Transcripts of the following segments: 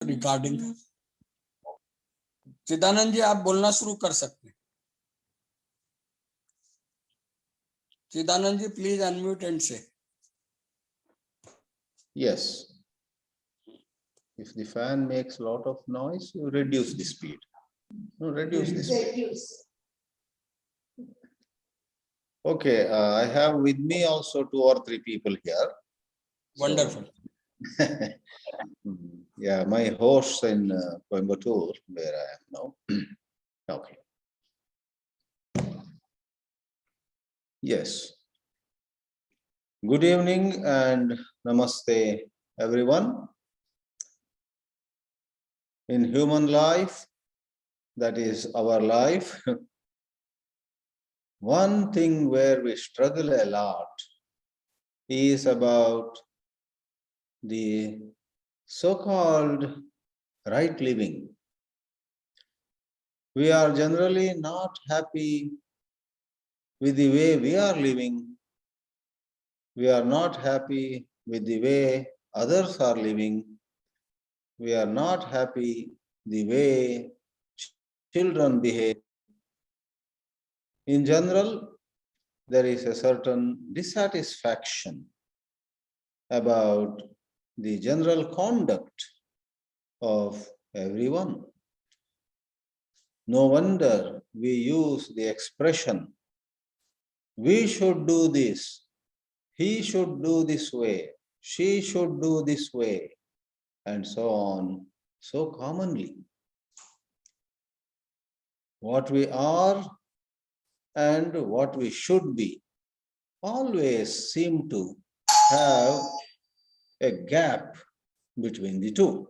Recording. चिदानंद जी आप बोलना शुरू कर सकते हैं। चिदानंद जी प्लीज अनम्यूट एंड से। Yes. If the fan makes a lot of noise, you reduce the speed. No, reduce the speed. Okay, I have with me also 2 or 3 people here. Wonderful. Yeah, my hosts in Coimbatore, where I am now. Okay. Yes. Good evening and namaste, everyone. In human life, that is our life, one thing where we struggle a lot is about the so-called right living. We are generally not happy with the way we are living. We are not happy with the way others are living. We are not happy the way children behave. In general, there is a certain dissatisfaction about the general conduct of everyone. No wonder we use the expression, we should do this, he should do this way, she should do this way, and so on, so commonly. What we are and what we should be always seem to have a gap between the two.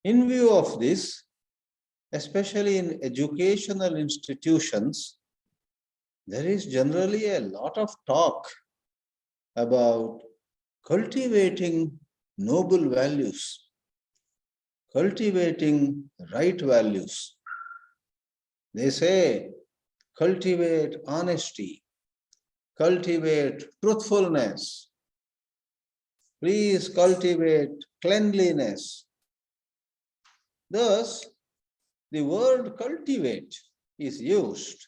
In view of this, especially in educational institutions, there is generally a lot of talk about cultivating noble values, cultivating right values. They say, cultivate honesty, cultivate truthfulness, please cultivate cleanliness. Thus, the word cultivate is used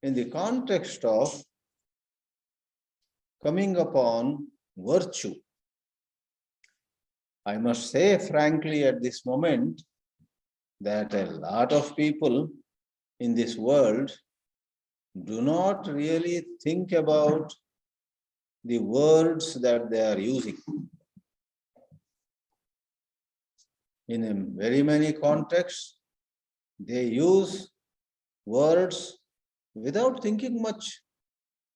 in the context of coming upon virtue. I must say frankly at this moment that a lot of people in this world do not really think about the words that they are using. In very many contexts, they use words without thinking much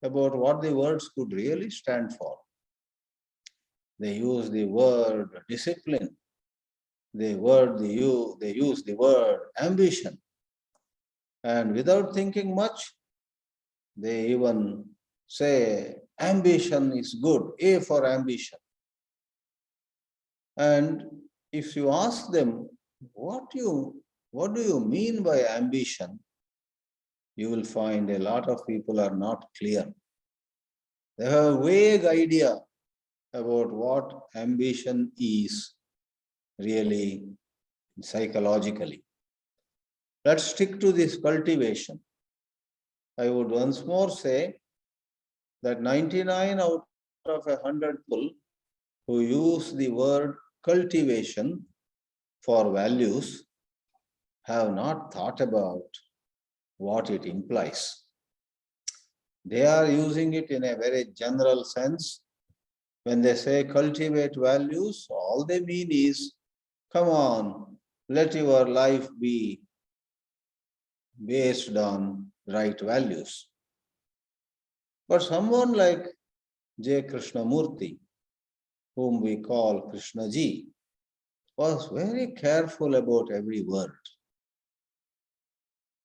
about what the words could really stand for. They use the word discipline. They use the word ambition. And without thinking much, they even say ambition is good, A for ambition. And if you ask them, what do you mean by ambition? You will find a lot of people are not clear. They have a vague idea about what ambition is really psychologically. Let's stick to this cultivation. I would once more say that 99 out of 100 people who use the word cultivation for values have not thought about what it implies. They are using it in a very general sense. When they say cultivate values, all they mean is, come on, let your life be based on right values. But someone like J. Krishnamurti, whom we call Krishna Ji, was very careful about every word.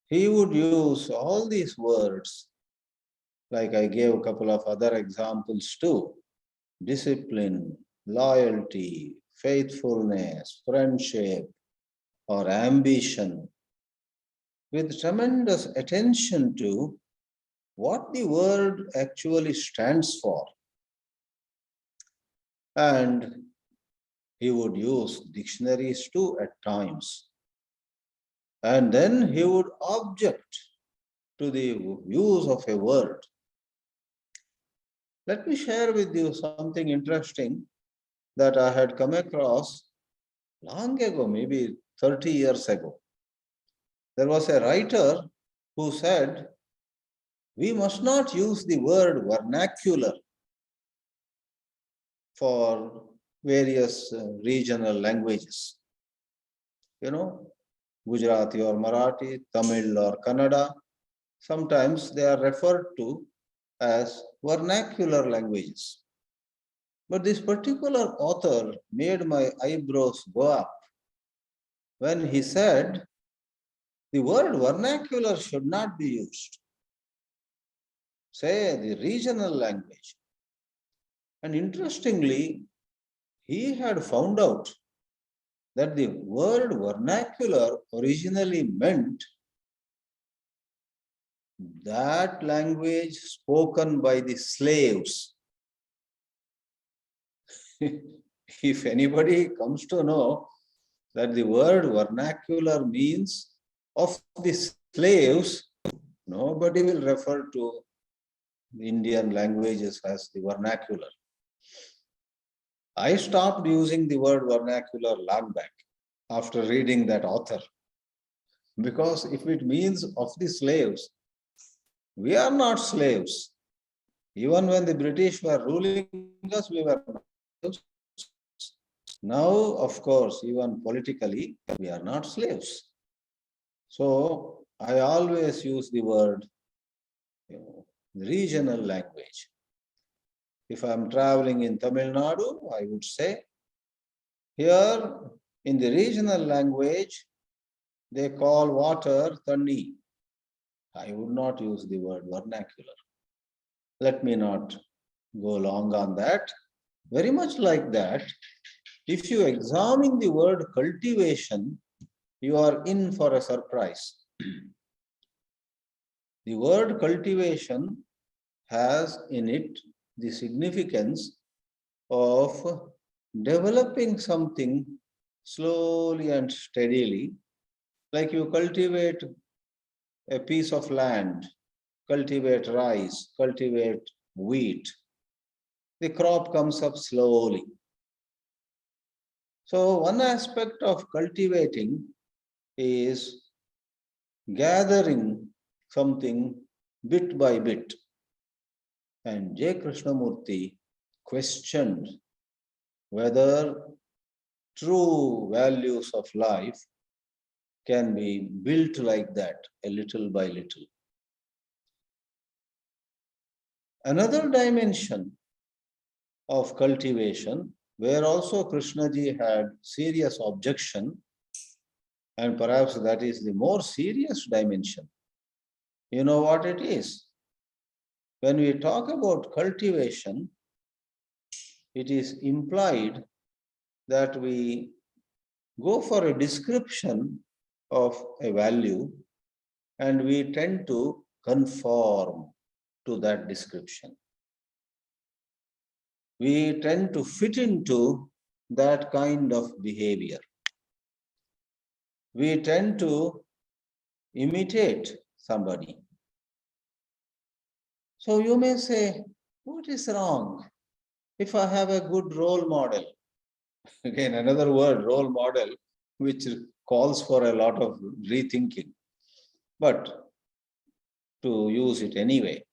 He would use all these words, like I gave a couple of other examples too: discipline, loyalty, faithfulness, friendship, or ambition, with tremendous attention to what the word actually stands for. And He would use dictionaries too at times. And then he would object to the use of a word. Let me share with you something interesting that I had come across long ago, maybe 30 years ago. There was a writer who said, we must not use the word vernacular for various regional languages. You know, Gujarati or Marathi, Tamil or Kannada, sometimes they are referred to as vernacular languages. But this particular author made my eyebrows go up when he said the word vernacular should not be used. Say the regional language. And interestingly, he had found out that the word vernacular originally meant that language spoken by the slaves. If anybody comes to know that the word vernacular means of the slaves, nobody will refer to the Indian languages as the vernacular. I stopped using the word vernacular long back after reading that author. Because if it means of the slaves, we are not slaves. Even when the British were ruling us, we were not slaves. Now, of course, even politically, we are not slaves. So I always use the word regional language. If I'm traveling in Tamil Nadu, I would say, here in the regional language, they call water thanni. I would not use the word vernacular. Let me not go long on that. Very much like that, if you examine the word cultivation, you are in for a surprise. The word cultivation has in it the significance of developing something slowly and steadily, like you cultivate a piece of land, cultivate rice, cultivate wheat. The crop comes up slowly. So one aspect of cultivating is gathering something bit by bit. And J. Krishnamurti questioned whether true values of life can be built like that, a little by little. Another dimension of cultivation, where also Krishnaji had serious objection, and perhaps that is the more serious dimension. You know what it is? When we talk about cultivation, it is implied that we go for a description of a value and we tend to conform to that description. We tend to fit into that kind of behavior. We tend to imitate somebody. So you may say, what is wrong if I have a good role model? Again, another word, role model, which calls for a lot of rethinking. But to use it anyway,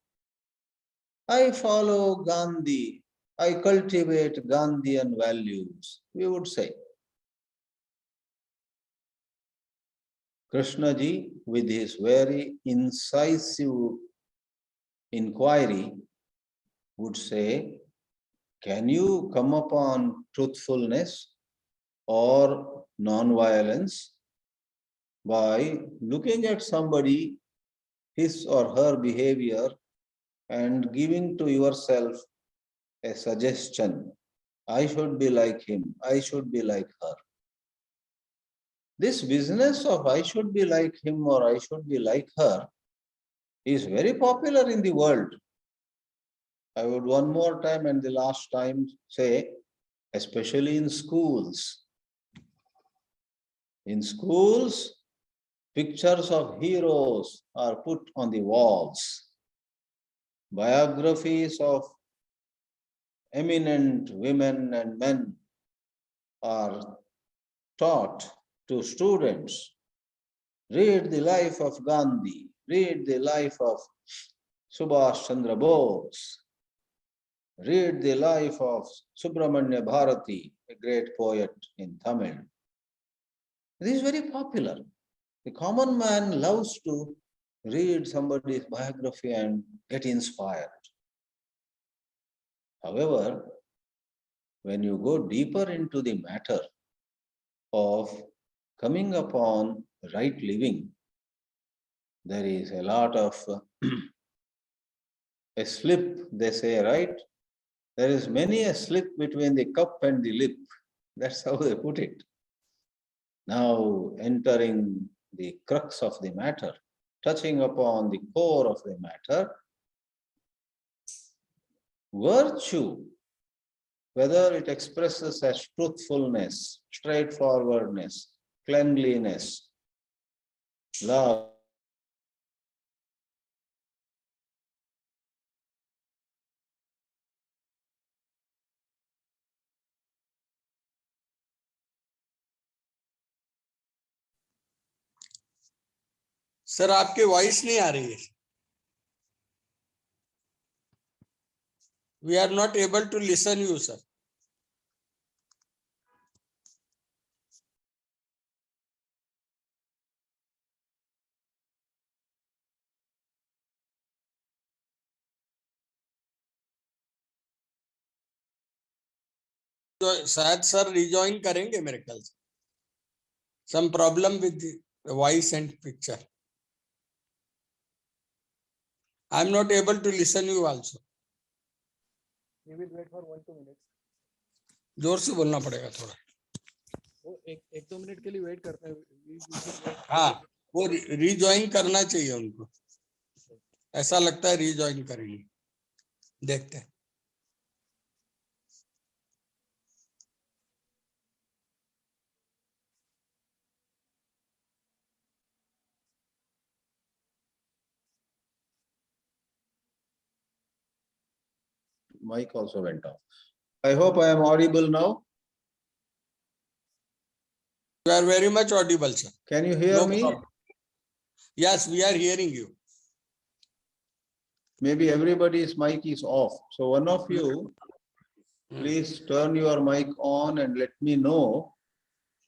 I follow Gandhi, I cultivate Gandhian values, we would say. Krishnaji, with his very incisive inquiry, would say, can you come upon truthfulness or non-violence by looking at somebody, his or her behavior, and giving to yourself a suggestion, I should be like him, I should be like her. This business of I should be like him or I should be like her is very popular in the world. I would one more time and the last time say especially in schools. In schools, pictures of heroes are put on the walls. Biographies of eminent women and men are taught to students. Read the life of Gandhi, read the life of Subhash Chandra Bose, read the life of Subramanya Bharati, a great poet in Tamil. This is very popular. The common man loves to read somebody's biography and get inspired. However, when you go deeper into the matter of coming upon right living, there is a lot of a slip, they say, right? There is many a slip between the cup and the lip. That's how they put it. Now entering the crux of the matter, touching upon the core of the matter, virtue, whether it expresses as truthfulness, straightforwardness, cleanliness, love, sir आपकी voice नहीं आ रही है. We are not able to listen you, sir. तो शायद sir rejoin करेंगे मेरे ख्याल से. Some problem with the voice and picture. I am not able to listen you also. We will wait for 1-2 minutes. जोर से बोलना पड़ेगा थोड़ा. वो एक 2 मिनट के लिए वेट करते हैं. हाँ, वो रिजॉइन करना चाहिए उनको. ऐसा लगता है रिजॉइन करेंगे. देखते हैं. mic also went off. I hope I am audible now. You are very much audible, sir. Can you hear No me? problem. Yes, we are hearing you. Maybe everybody's mic is off. So one of you, please turn your mic on and let me know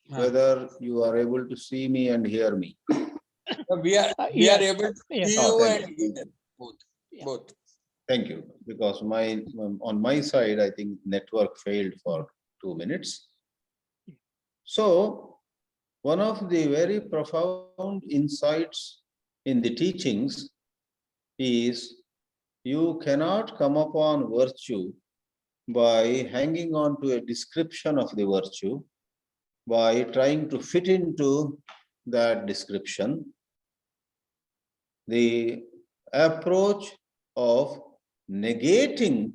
whether you are able to see me and hear me. We are able to see you thank and hear both. Both. Thank you, because on my side, I think network failed for 2 minutes. So one of the very profound insights in the teachings is you cannot come upon virtue by hanging on to a description of the virtue, by trying to fit into that description. The approach of negating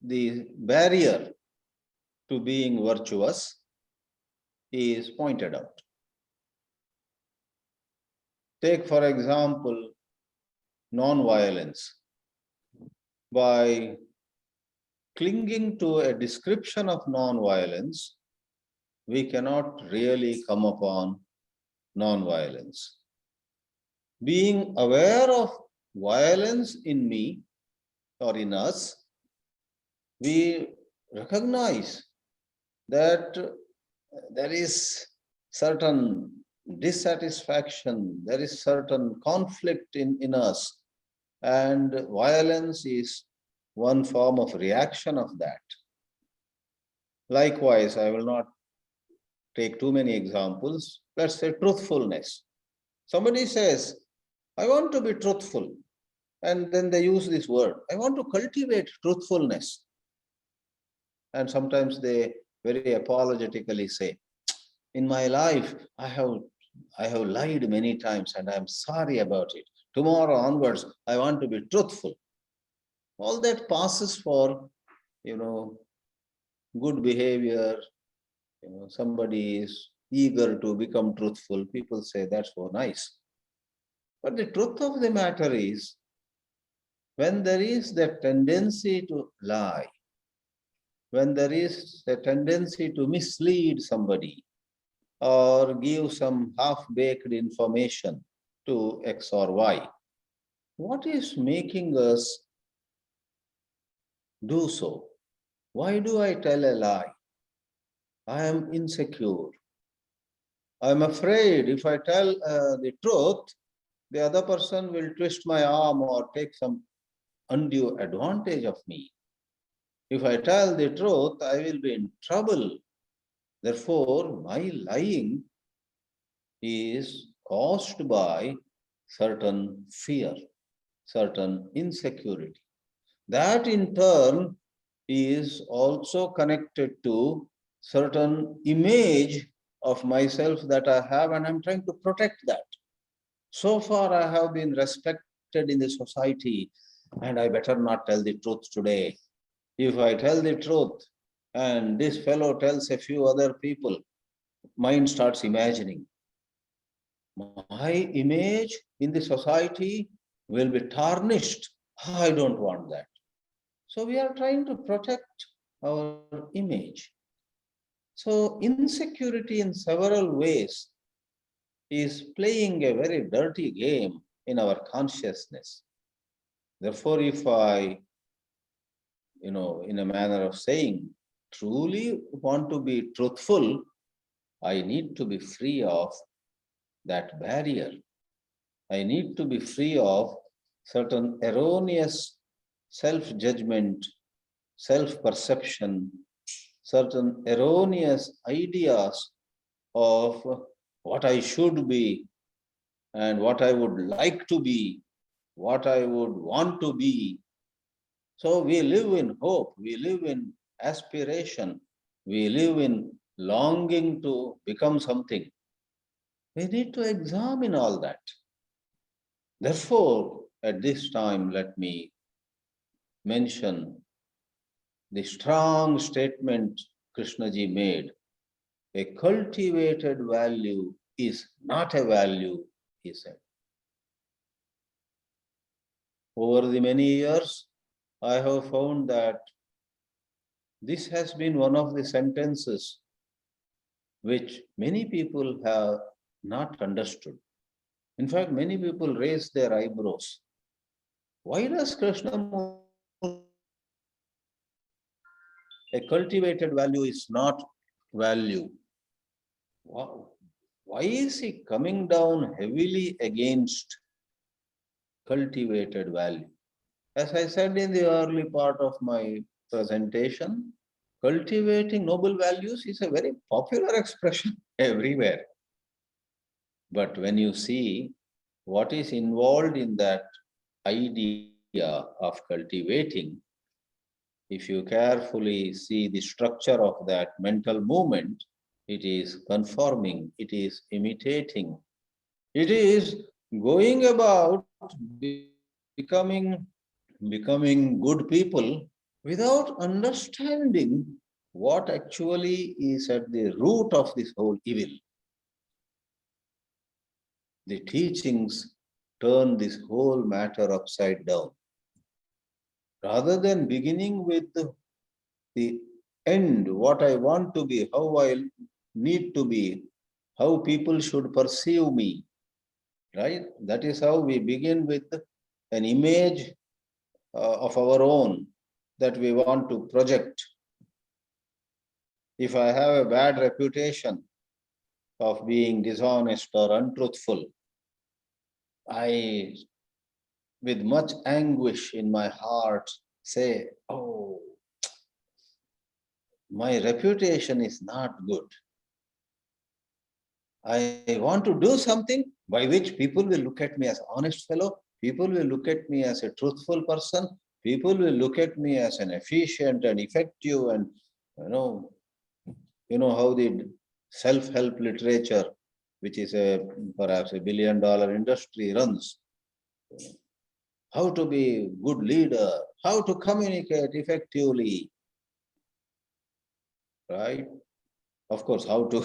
the barrier to being virtuous is pointed out. Take, for example, non-violence. By clinging to a description of non-violence, we cannot really come upon non-violence. Being aware of violence in me or in us, we recognize that there is certain dissatisfaction, there is certain conflict in us, and violence is one form of reaction of that. Likewise, I will not take too many examples. Let's say truthfulness. Somebody says, I want to be truthful. And then they use this word, I want to cultivate truthfulness. And sometimes they very apologetically say, in my life, I have lied many times and I'm sorry about it. Tomorrow onwards, I want to be truthful. All that passes for, good behavior. Somebody is eager to become truthful. People say that's so nice. But the truth of the matter is, when there is the tendency to lie, when there is a tendency to mislead somebody or give some half-baked information to X or Y, what is making us do so? Why do I tell a lie? I am insecure. I am afraid if I tell the truth, the other person will twist my arm or take some undue advantage of me. If I tell the truth, I will be in trouble. Therefore, my lying is caused by certain fear, certain insecurity. That in turn is also connected to certain image of myself that I have, and I'm trying to protect that. So far, I have been respected in the society, and I better not tell the truth today. If I tell the truth and this fellow tells a few other people, mind starts imagining. My image in the society will be tarnished. I don't want that. So we are trying to protect our image. So insecurity in several ways is playing a very dirty game in our consciousness. Therefore, if I, in a manner of saying, truly want to be truthful, I need to be free of that barrier. I need to be free of certain erroneous self-judgment, self-perception, certain erroneous ideas of what I should be and what I would like to be, what I would want to be. So we live in hope, we live in aspiration, we live in longing to become something. We need to examine all that. Therefore, at this time, let me mention the strong statement Krishnaji made. A cultivated value is not a value, he said. Over the many years, I have found that this has been one of the sentences which many people have not understood. In fact, many people raise their eyebrows. Why does Krishnamurti a cultivated value is not value? Wow. Why is he coming down heavily against cultivated value? As I said in the early part of my presentation, cultivating noble values is a very popular expression everywhere. But when you see what is involved in that idea of cultivating, if you carefully see the structure of that mental movement, it is conforming, it is imitating, it is going about becoming good people without understanding what actually is at the root of this whole evil. The teachings turn this whole matter upside down. Rather than beginning with the end, what I want to be, how I need to be, how people should perceive me, right? That is how we begin with an image of our own that we want to project. If I have a bad reputation of being dishonest or untruthful, I, with much anguish in my heart, say, oh, my reputation is not good. I want to do something by which people will look at me as an honest fellow, people will look at me as a truthful person, people will look at me as an efficient and effective, and you know how the self-help literature, which is perhaps $1 billion industry, runs. how to be a good leader, how to communicate effectively, right? Of course, how to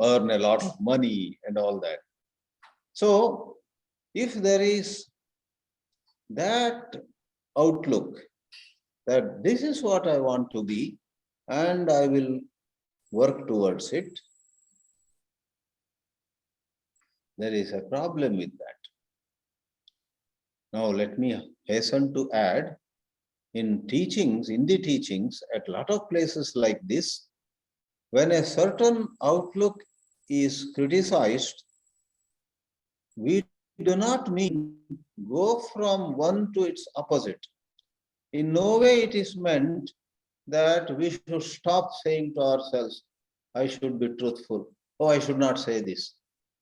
earn a lot of money and all that. So, if there is that outlook that this is what I want to be and I will work towards it, there is a problem with that. Now, let me hasten to add, in teachings, in the teachings, at a lot of places like this, when a certain outlook is criticized, we do not mean go from one to its opposite. In no way it is meant that we should stop saying to ourselves, I should be truthful. Oh, I should not say this.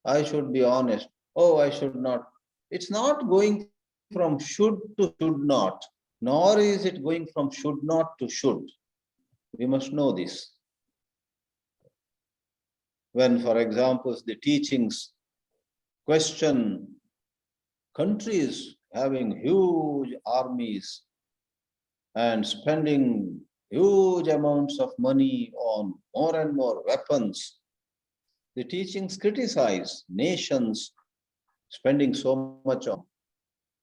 I should be honest. Oh, I should not. It's not going from should to should not, nor is it going from should not to should. We must know this. When, for example, the teachings question countries having huge armies and spending huge amounts of money on more and more weapons, the teachings criticize nations spending so much on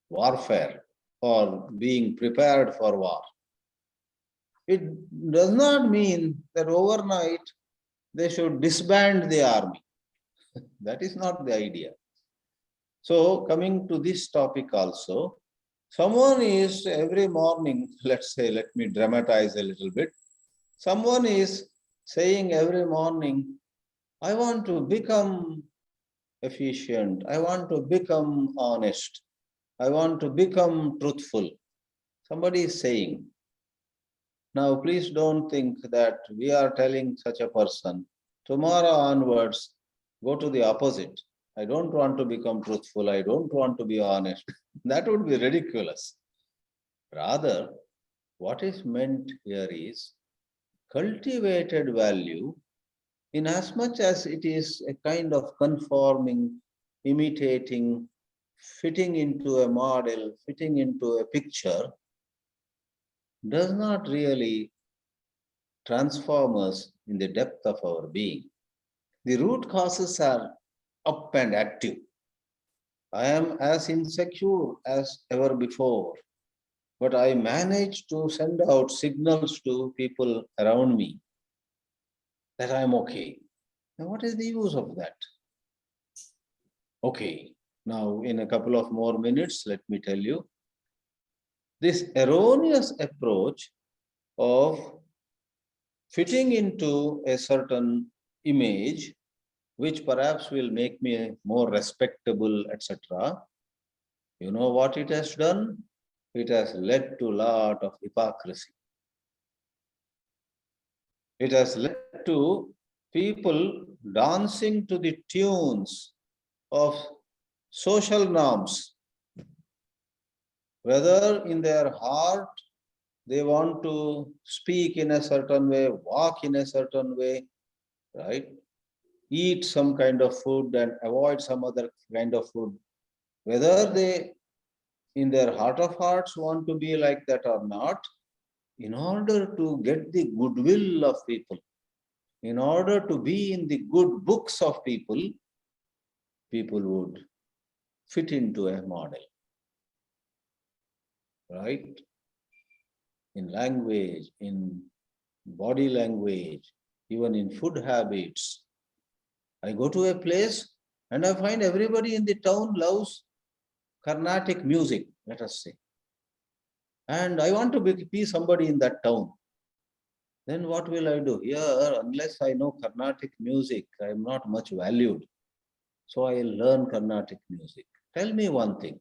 warfare or being prepared for war. It does not mean that overnight they should disband the army. That is not the idea. So, coming to this topic also, someone is every morning, let's say, let me dramatize a little bit. Someone is saying every morning, I want to become efficient. I want to become honest. I want to become truthful. Somebody is saying. Now, please don't think that we are telling such a person, tomorrow onwards, go to the opposite. I don't want to become truthful. I don't want to be honest. That would be ridiculous. Rather, what is meant here is cultivated value, in as much as it is a kind of conforming, imitating, fitting into a model, fitting into a picture, does not really transform us in the depth of our being. The root causes are up and active. I am as insecure as ever before, but I manage to send out signals to people around me that I am okay. Now, what is the use of that? Okay, now in a couple of more minutes, let me tell you, this erroneous approach of fitting into a certain image, which perhaps will make me more respectable, etc. You know what it has done? It has led to a lot of hypocrisy. It has led to people dancing to the tunes of social norms, whether in their heart they want to speak in a certain way, walk in a certain way, right? Eat some kind of food and avoid some other kind of food. Whether they, in their heart of hearts, want to be like that or not, in order to get the goodwill of people, in order to be in the good books of people, people would fit into a model, right? In language, in body language, even in food habits. I go to a place and I find everybody in the town loves Carnatic music, let us say. And I want to be somebody in that town. Then what will I do? Here, unless I know Carnatic music, I am not much valued. So I will learn Carnatic music. Tell me one thing.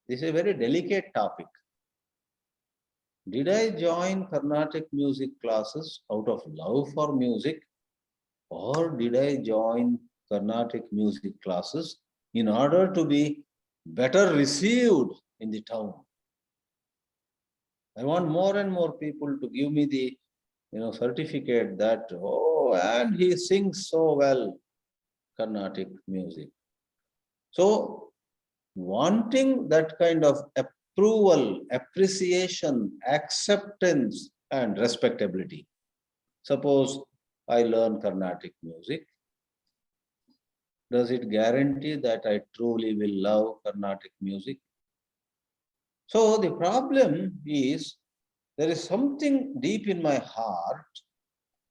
This is a very delicate topic. Did I join Carnatic music classes out of love for music, or did I join Carnatic music classes in order to be better received in the town? I want more and more people to give me the certificate that, oh, and he sings so well Carnatic music. So, wanting that kind of approval, appreciation, acceptance, and respectability. Suppose I learn Carnatic music. Does it guarantee that I truly will love Carnatic music? So the problem is there is something deep in my heart,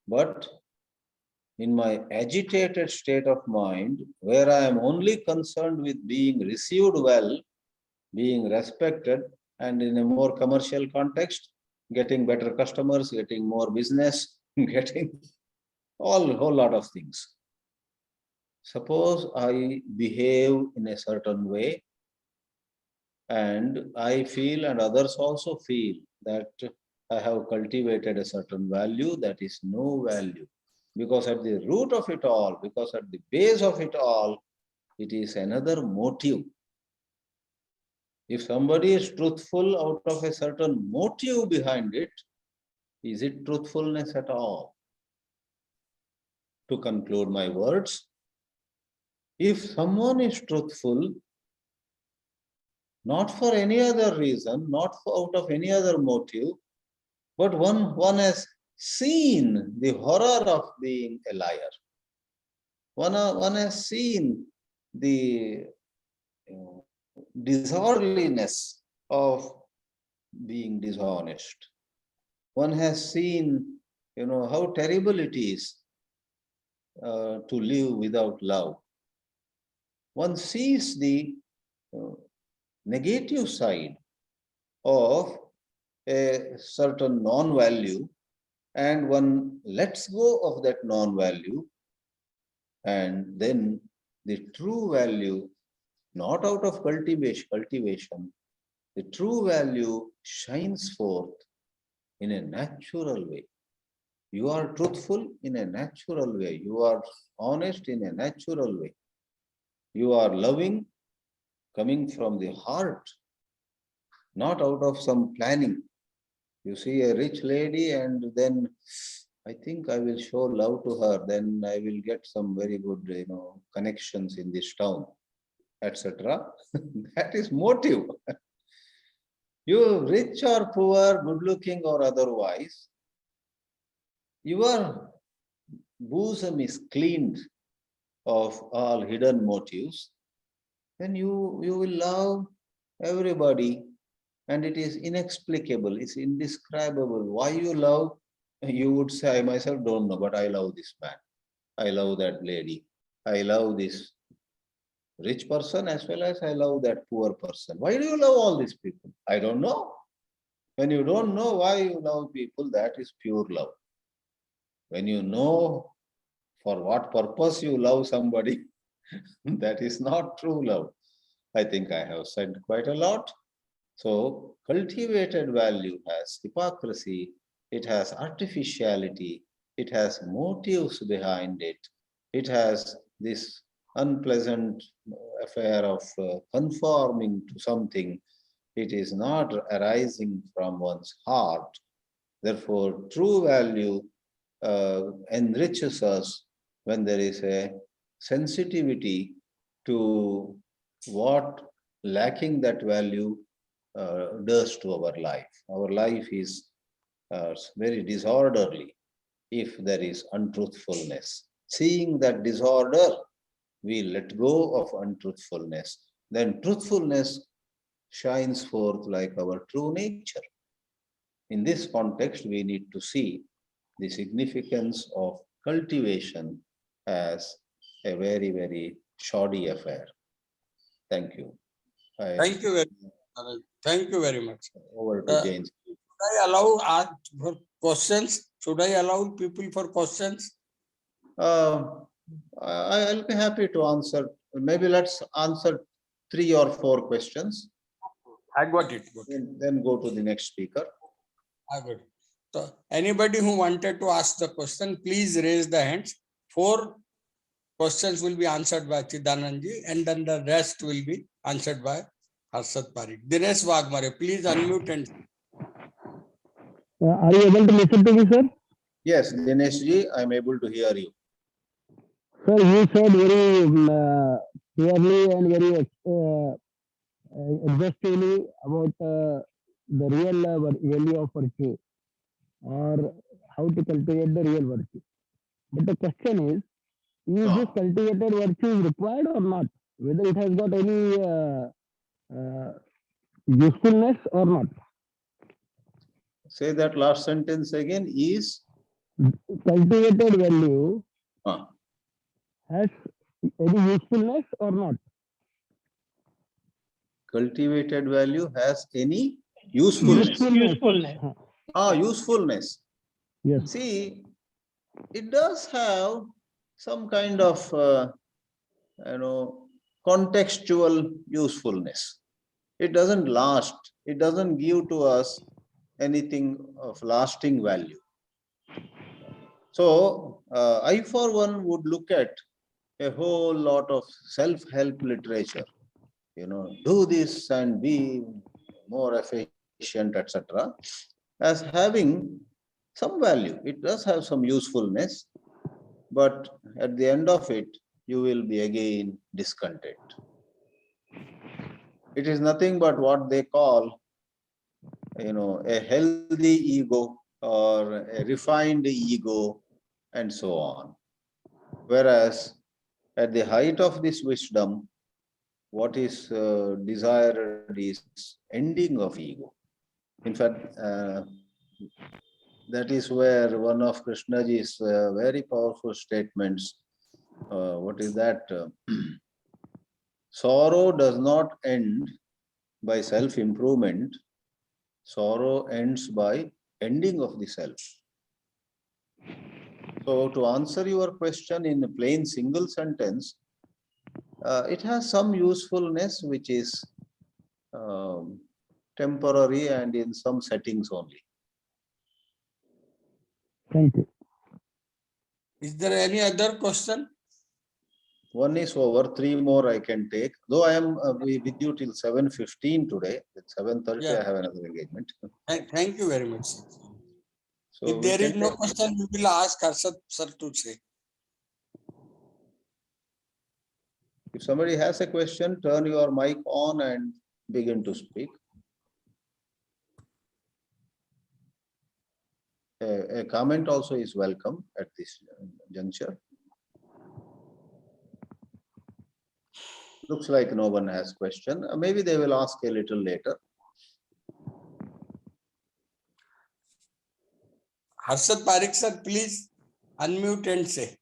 but in my agitated state of mind, where I am only concerned with being received well, being respected, and in a more commercial context, getting better customers, getting more business, getting whole lot of things. Suppose I behave in a certain way, and I feel and others also feel that I have cultivated a certain value that is no value. Because at the root of it all, because at the base of it all, it is another motive. If somebody is truthful out of a certain motive behind it, is it truthfulness at all? To conclude my words, if someone is truthful, not for any other reason, not out of any other motive, but one has seen the horror of being a liar. One has seen the disorderliness of being dishonest. One has seen, how terrible it is to live without love. One sees the negative side of a certain non-value, and one lets go of that non-value, and then the true value, not out of cultivation, the true value shines forth in a natural way. You are truthful in a natural way. You are honest in a natural way. You are loving coming from the heart, not out of some planning. You see a rich lady and then I think I will show love to her, then I will get some very good, connections in this town, etc. That is motive. You rich or poor, good looking or otherwise, your bosom is cleaned of all hidden motives, then you will love everybody, and it is inexplicable, it's indescribable. Why you love? You would say, I myself don't know, but I love this man. I love that lady. I love this rich person as well as I love that poor person. Why do you love all these people? I don't know. When you don't know why you love people, that is pure love. When you know for what purpose you love somebody, that is not true love. I think I have said quite a lot. So cultivated value has hypocrisy, it has artificiality, it has motives behind it, it has this unpleasant affair of conforming to something. It is not arising from one's heart. Therefore, true value enriches us when there is a sensitivity to what lacking that value does to our life. Our life is very disorderly if there is untruthfulness. Seeing that disorder, we let go of untruthfulness. Then truthfulness shines forth like our true nature. In this context, we need to see the significance of cultivation as a very, very shoddy affair. Thank you. Thank you very much. Thank you very much. Over to James. Should I allow for questions? Should I allow people for questions? I'll be happy to answer. Maybe let's answer 3 or 4 questions. I got it. Then go to the next speaker. I got it. So anybody who wanted to ask the question, please raise the hands. 4 questions will be answered by Chidanandji, and then the rest will be answered by Harshad Parikh. Dinesh Wagmare, please unmute and. Are you able to listen to me, sir? Yes, Dinesh ji, I'm able to hear you. Sir, you said very clearly and very exhaustively about the real value of virtue or how to cultivate the real virtue. But the question is this Ah, cultivated virtue is required or not? Whether it has got any usefulness or not? say that last sentence again. Is Cultivated value ah, has any usefulness or not? cultivated value has any usefulness? Usefulness. Usefulness. Yes. See, it does have some kind of contextual usefulness. It doesn't last. It doesn't give to us anything of lasting value. So I for one would look at a whole lot of self-help literature, do this and be more efficient, etc., as having some value. It does have some usefulness, but at the end of it, you will be again discontent. It is nothing but what they call, a healthy ego or a refined ego and so on. Whereas at the height of this wisdom, what is desired is ending of ego. In fact, that is where one of Krishnaji's very powerful statements, what is that? Sorrow does not end by self-improvement. Sorrow ends by ending of the self. So to answer your question in a plain single sentence, it has some usefulness which is temporary and in some settings only. Thank you. Is there any other question? One is over, 3 more I can take. Though I am with you till 7:15 today. At 7:30 Yeah. I have another engagement. Thank you very much, sir. So If we there is can no take- question, we will ask Harshad sir to say. If somebody has a question, turn your mic on and begin to speak. A comment also is welcome at this juncture. Looks like no one has question. Maybe they will ask a little later. Harshad Parekh sir, please unmute and say.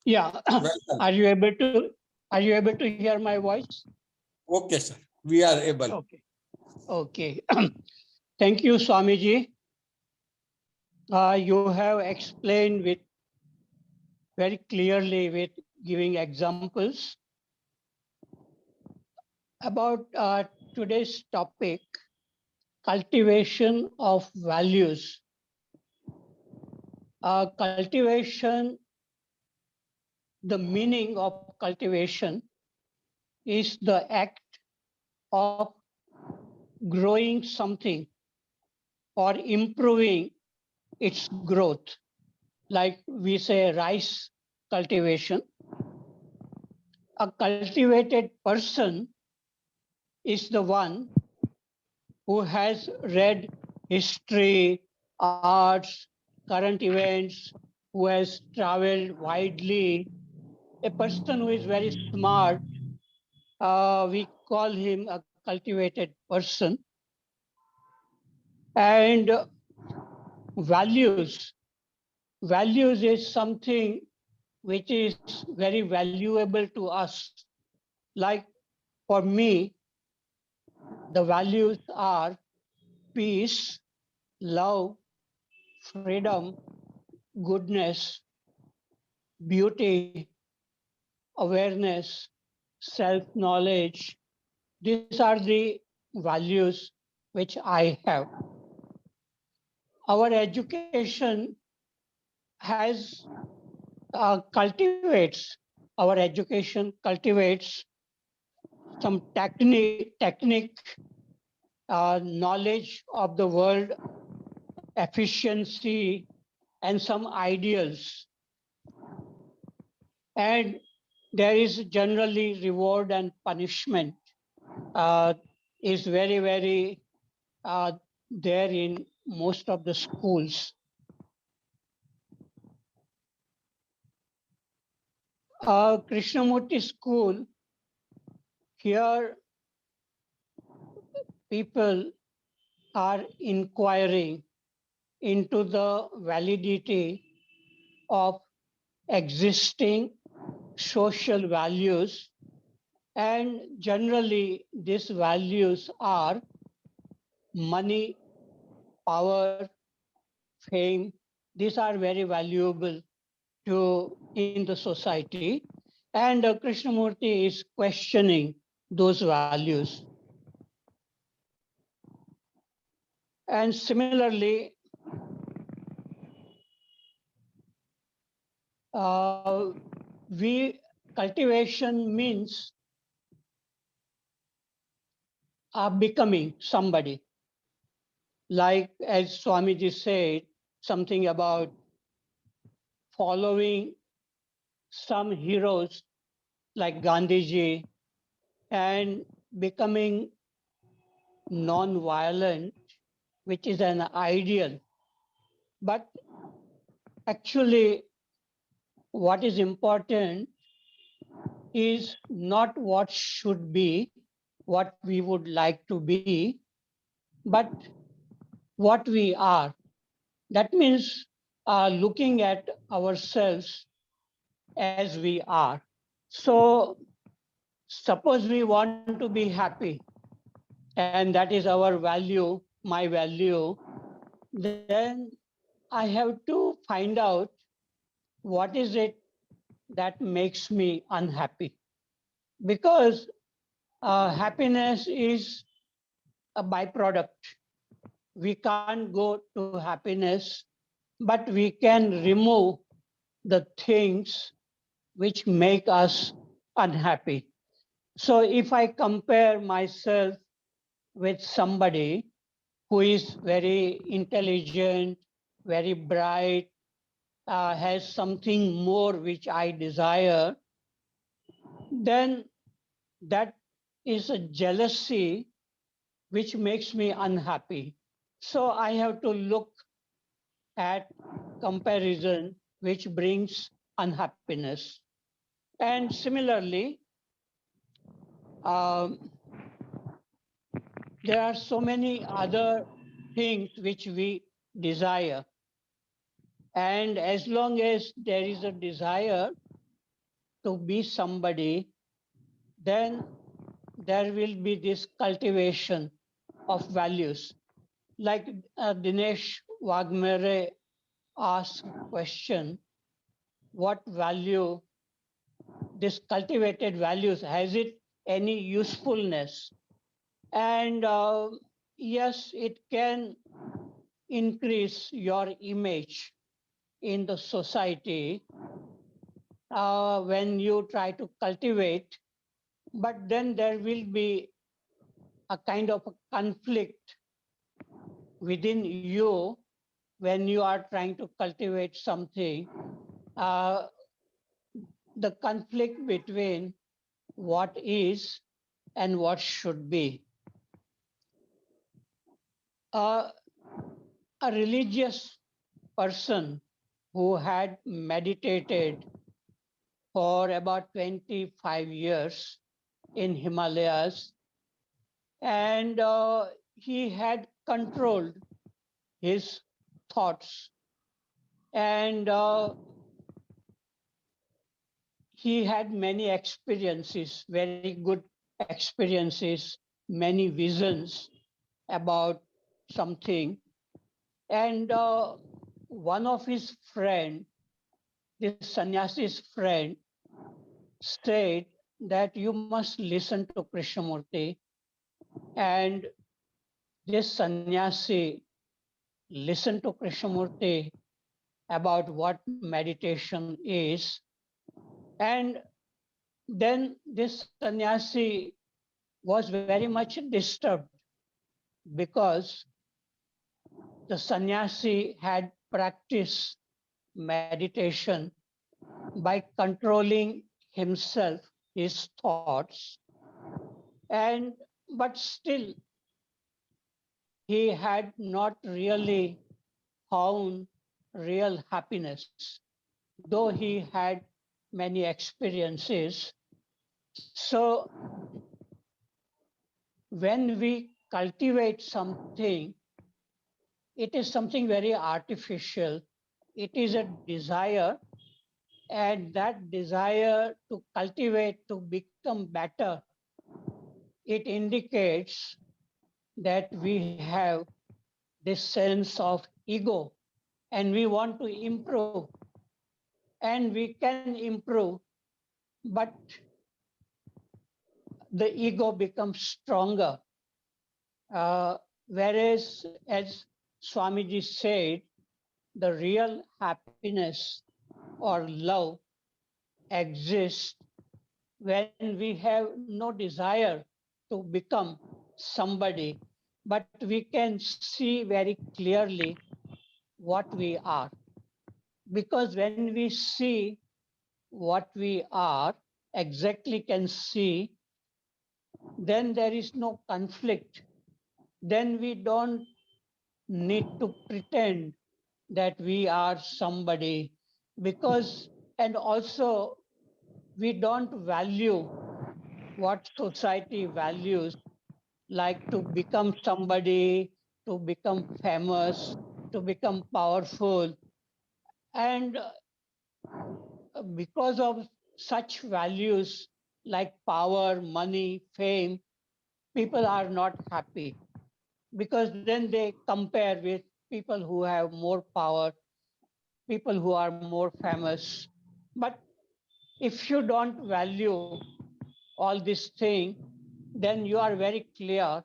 Yeah, Welcome. are you able to hear my voice? Okay, sir. We are able. Okay. Okay. Thank you, Swamiji. You have explained with very clearly with giving examples about today's topic, cultivation of values. Cultivation, the meaning of cultivation is the act of growing something or improving its growth. Like we say rice cultivation. A cultivated person is the one who has read history, arts, current events, who has traveled widely. A person who is very smart, we call him a cultivated person. And values is something which is very valuable to us. Like for me, the values are peace, love, freedom, goodness, beauty, awareness, self-knowledge. These are the values which I have. Our education has cultivates some technique, knowledge of the world, efficiency, and some ideals. And there is generally reward and punishment is very, very there in most of the schools. Krishnamurti school, here people are inquiring into the validity of existing social values, and generally these values are money, power, fame. These are very valuable in the society, and Krishnamurti is questioning those values. And similarly, cultivation means becoming somebody. Like as Swamiji said, something about following some heroes like Gandhiji and becoming non-violent, which is an ideal. But actually, what is important is not what should be, what we would like to be, but what we are. That means looking at ourselves as we are. So suppose we want to be happy, and that is our value, my value, then I have to find out what is it that makes me unhappy. Because happiness is a byproduct. We can't go to happiness, but we can remove the things which make us unhappy. So if I compare myself with somebody who is very intelligent, very bright, has something more which I desire, then that is a jealousy which makes me unhappy. So I have to look at comparison which brings unhappiness. And similarly, there are so many other things which we desire. And as long as there is a desire to be somebody, then there will be this cultivation of values. Like Dinesh Wagmere asked a question, what value, this cultivated values, has it any usefulness? And yes, it can increase your image in the society when you try to cultivate, but then there will be a kind of a conflict within you when you are trying to cultivate something. The conflict between what is and what should be. A religious person who had meditated for about 25 years in Himalayas, and he had controlled his thoughts, and he had many experiences, very good experiences, many visions about something. And one of his friend, this sannyasi's friend, said that you must listen to Krishnamurti. And this sannyasi listened to Krishnamurti about what meditation is. And then this sannyasi was very much disturbed because the sannyasi had practiced meditation by controlling himself, his thoughts, and but still he had not really found real happiness, though he had many experiences. So when we cultivate something, it is something very artificial. It is a desire, and that desire to cultivate, to become better, it indicates that we have this sense of ego and we want to improve. And we can improve, but the ego becomes stronger. Whereas, as Swamiji said, the real happiness or love exists when we have no desire to become somebody, but we can see very clearly what we are. Because when we see what we are, exactly can see, then there is no conflict. Then we don't need to pretend that we are somebody, because, and also we don't value what society values, like to become somebody, to become famous, to become powerful. And because of such values like power, money, fame, people are not happy, because then they compare with people who have more power, people who are more famous. But if you don't value all these things, then you are very clear,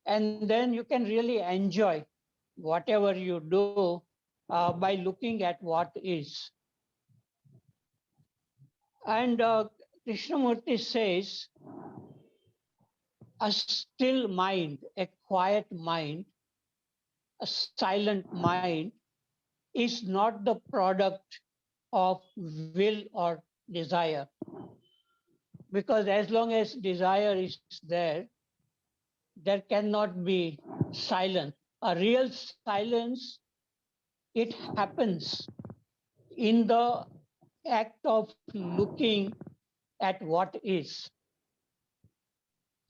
and then you can really enjoy whatever you do by looking at what is. And Krishnamurti says, a still mind, a quiet mind, a silent mind is not the product of will or desire. Because as long as desire is there cannot be silence. A real silence, it happens in the act of looking at what is.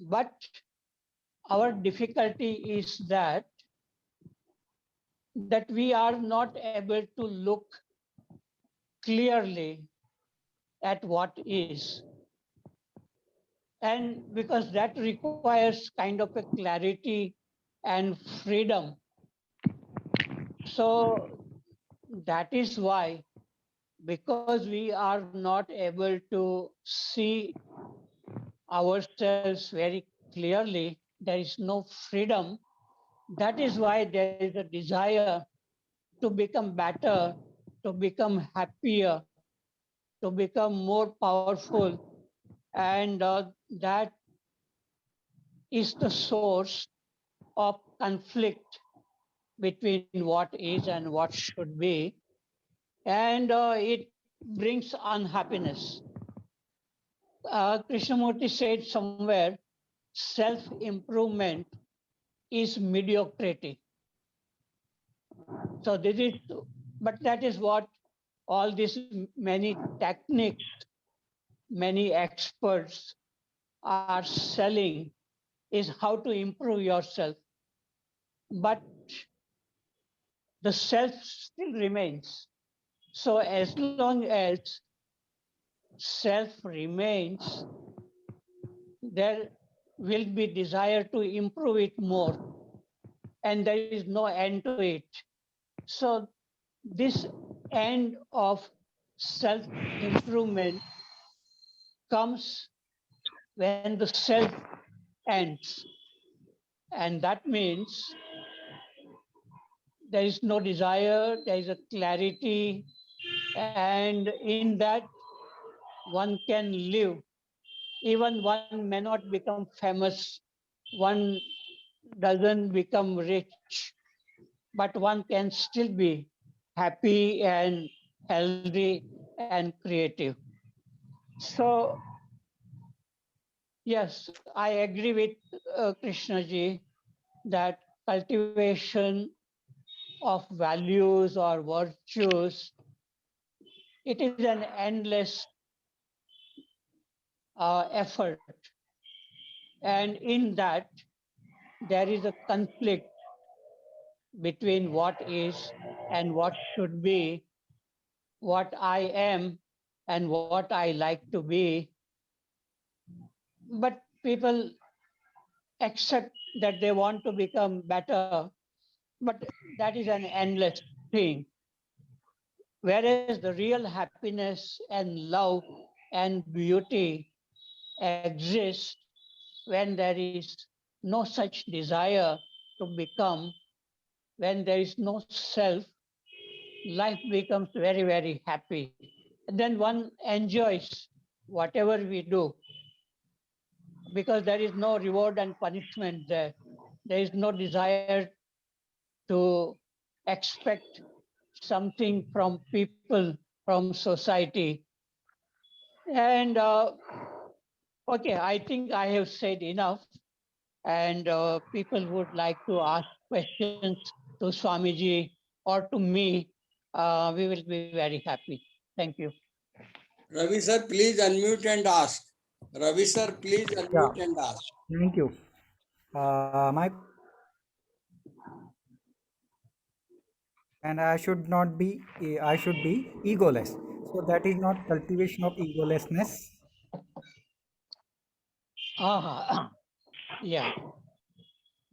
But our difficulty is that we are not able to look clearly at what is. And because that requires kind of a clarity and freedom. So that is why, because we are not able to see ourselves very clearly, there is no freedom. That is why there is a desire to become better, to become happier, to become more powerful. And that is the source of conflict between what is and what should be. And it brings unhappiness. Krishnamurti said somewhere, self-improvement is mediocrity. So this is, but that is what all these many techniques, many experts are selling, is how to improve yourself. But the self still remains. So as long as self remains, there will be desire to improve it more, and there is no end to it. So this end of self improvement comes when the self ends. And that means there is no desire, there is a clarity, and in that one can live. Even one may not become famous, one doesn't become rich, but one can still be happy and healthy and creative. So, yes, I agree with Krishna ji that cultivation of values or virtues, it is an endless effort. And in that, there is a conflict between what is and what should be, what I am and what I like to be. But people accept that they want to become better, but that is an endless thing. Whereas the real happiness and love and beauty exist when there is no such desire to become, when there is no self, life becomes very, very happy. And then one enjoys whatever we do because there is no reward and punishment there. There is no desire to expect something from people, from society. And okay, I think I have said enough. And people would like to ask questions to Swamiji or to me. We will be very happy. Thank you. Ravi sir, please unmute and ask. Ravi sir, please Yeah, unmute and ask. thank you. My and I should not be, I should be egoless. So that is not cultivation of egolessness. Ah, yeah.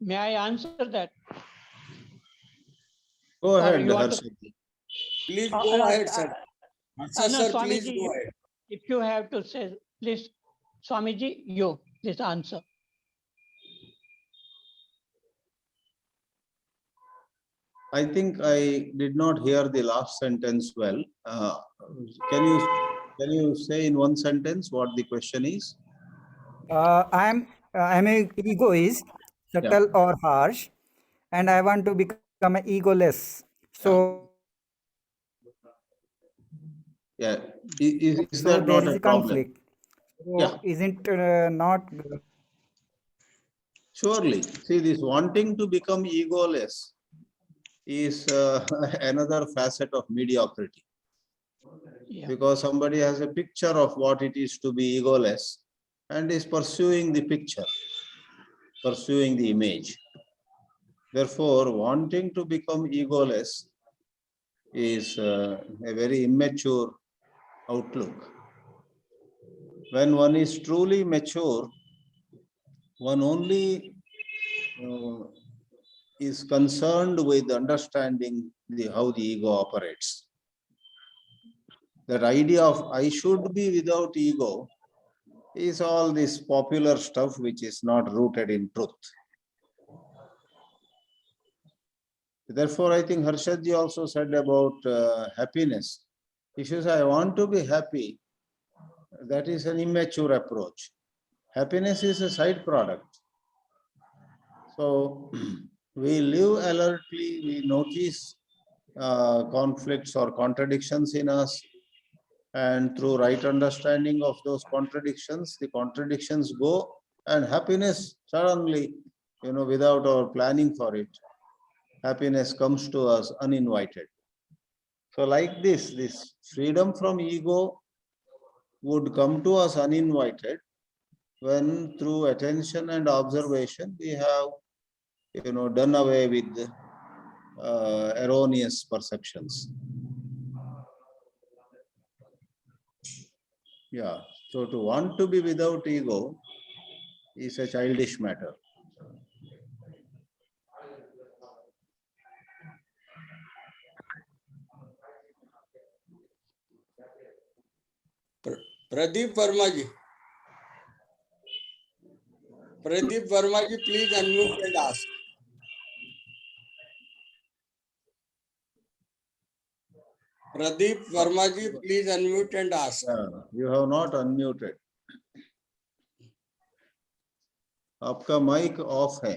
May I answer that? Go Or ahead, you want to? Harshit. Please Uh, go uh, ahead, uh, sir. Harsha no, sir, please Swamiji, go ahead. if you have to say, please, Swamiji, you, please answer. I think I did not hear the last sentence well. Can you say in one sentence what the question is? I'm a ego is Yeah, subtle or harsh, and I want to become an egoless. yeah, yeah. Is So that there not is a a problem? conflict. Yeah, So isn't not surely. See, this wanting to become egoless is another facet of mediocrity, Yeah. because somebody has a picture of what it is to be egoless and is pursuing the picture, pursuing the image. Therefore, wanting to become egoless is a very immature outlook. When one is truly mature, one only is concerned with understanding how the ego operates. That idea of I should be without ego is all this popular stuff which is not rooted in truth. Therefore, I think Harshadji also said about happiness. If you say, I want to be happy, that is an immature approach. Happiness is a side product. So we live alertly, we notice conflicts or contradictions in us, and through right understanding of those contradictions, the contradictions go, and happiness suddenly, without our planning for it, happiness comes to us uninvited. So like this freedom from ego would come to us uninvited when through attention and observation we have done away with erroneous perceptions. Yeah, so to want to be without ego is a childish matter. Pradeep Verma ji. Pradeep Verma ji, please unmute and ask. Pradeep Verma ji, please unmute and ask. You have not unmuted. आपका mic off है.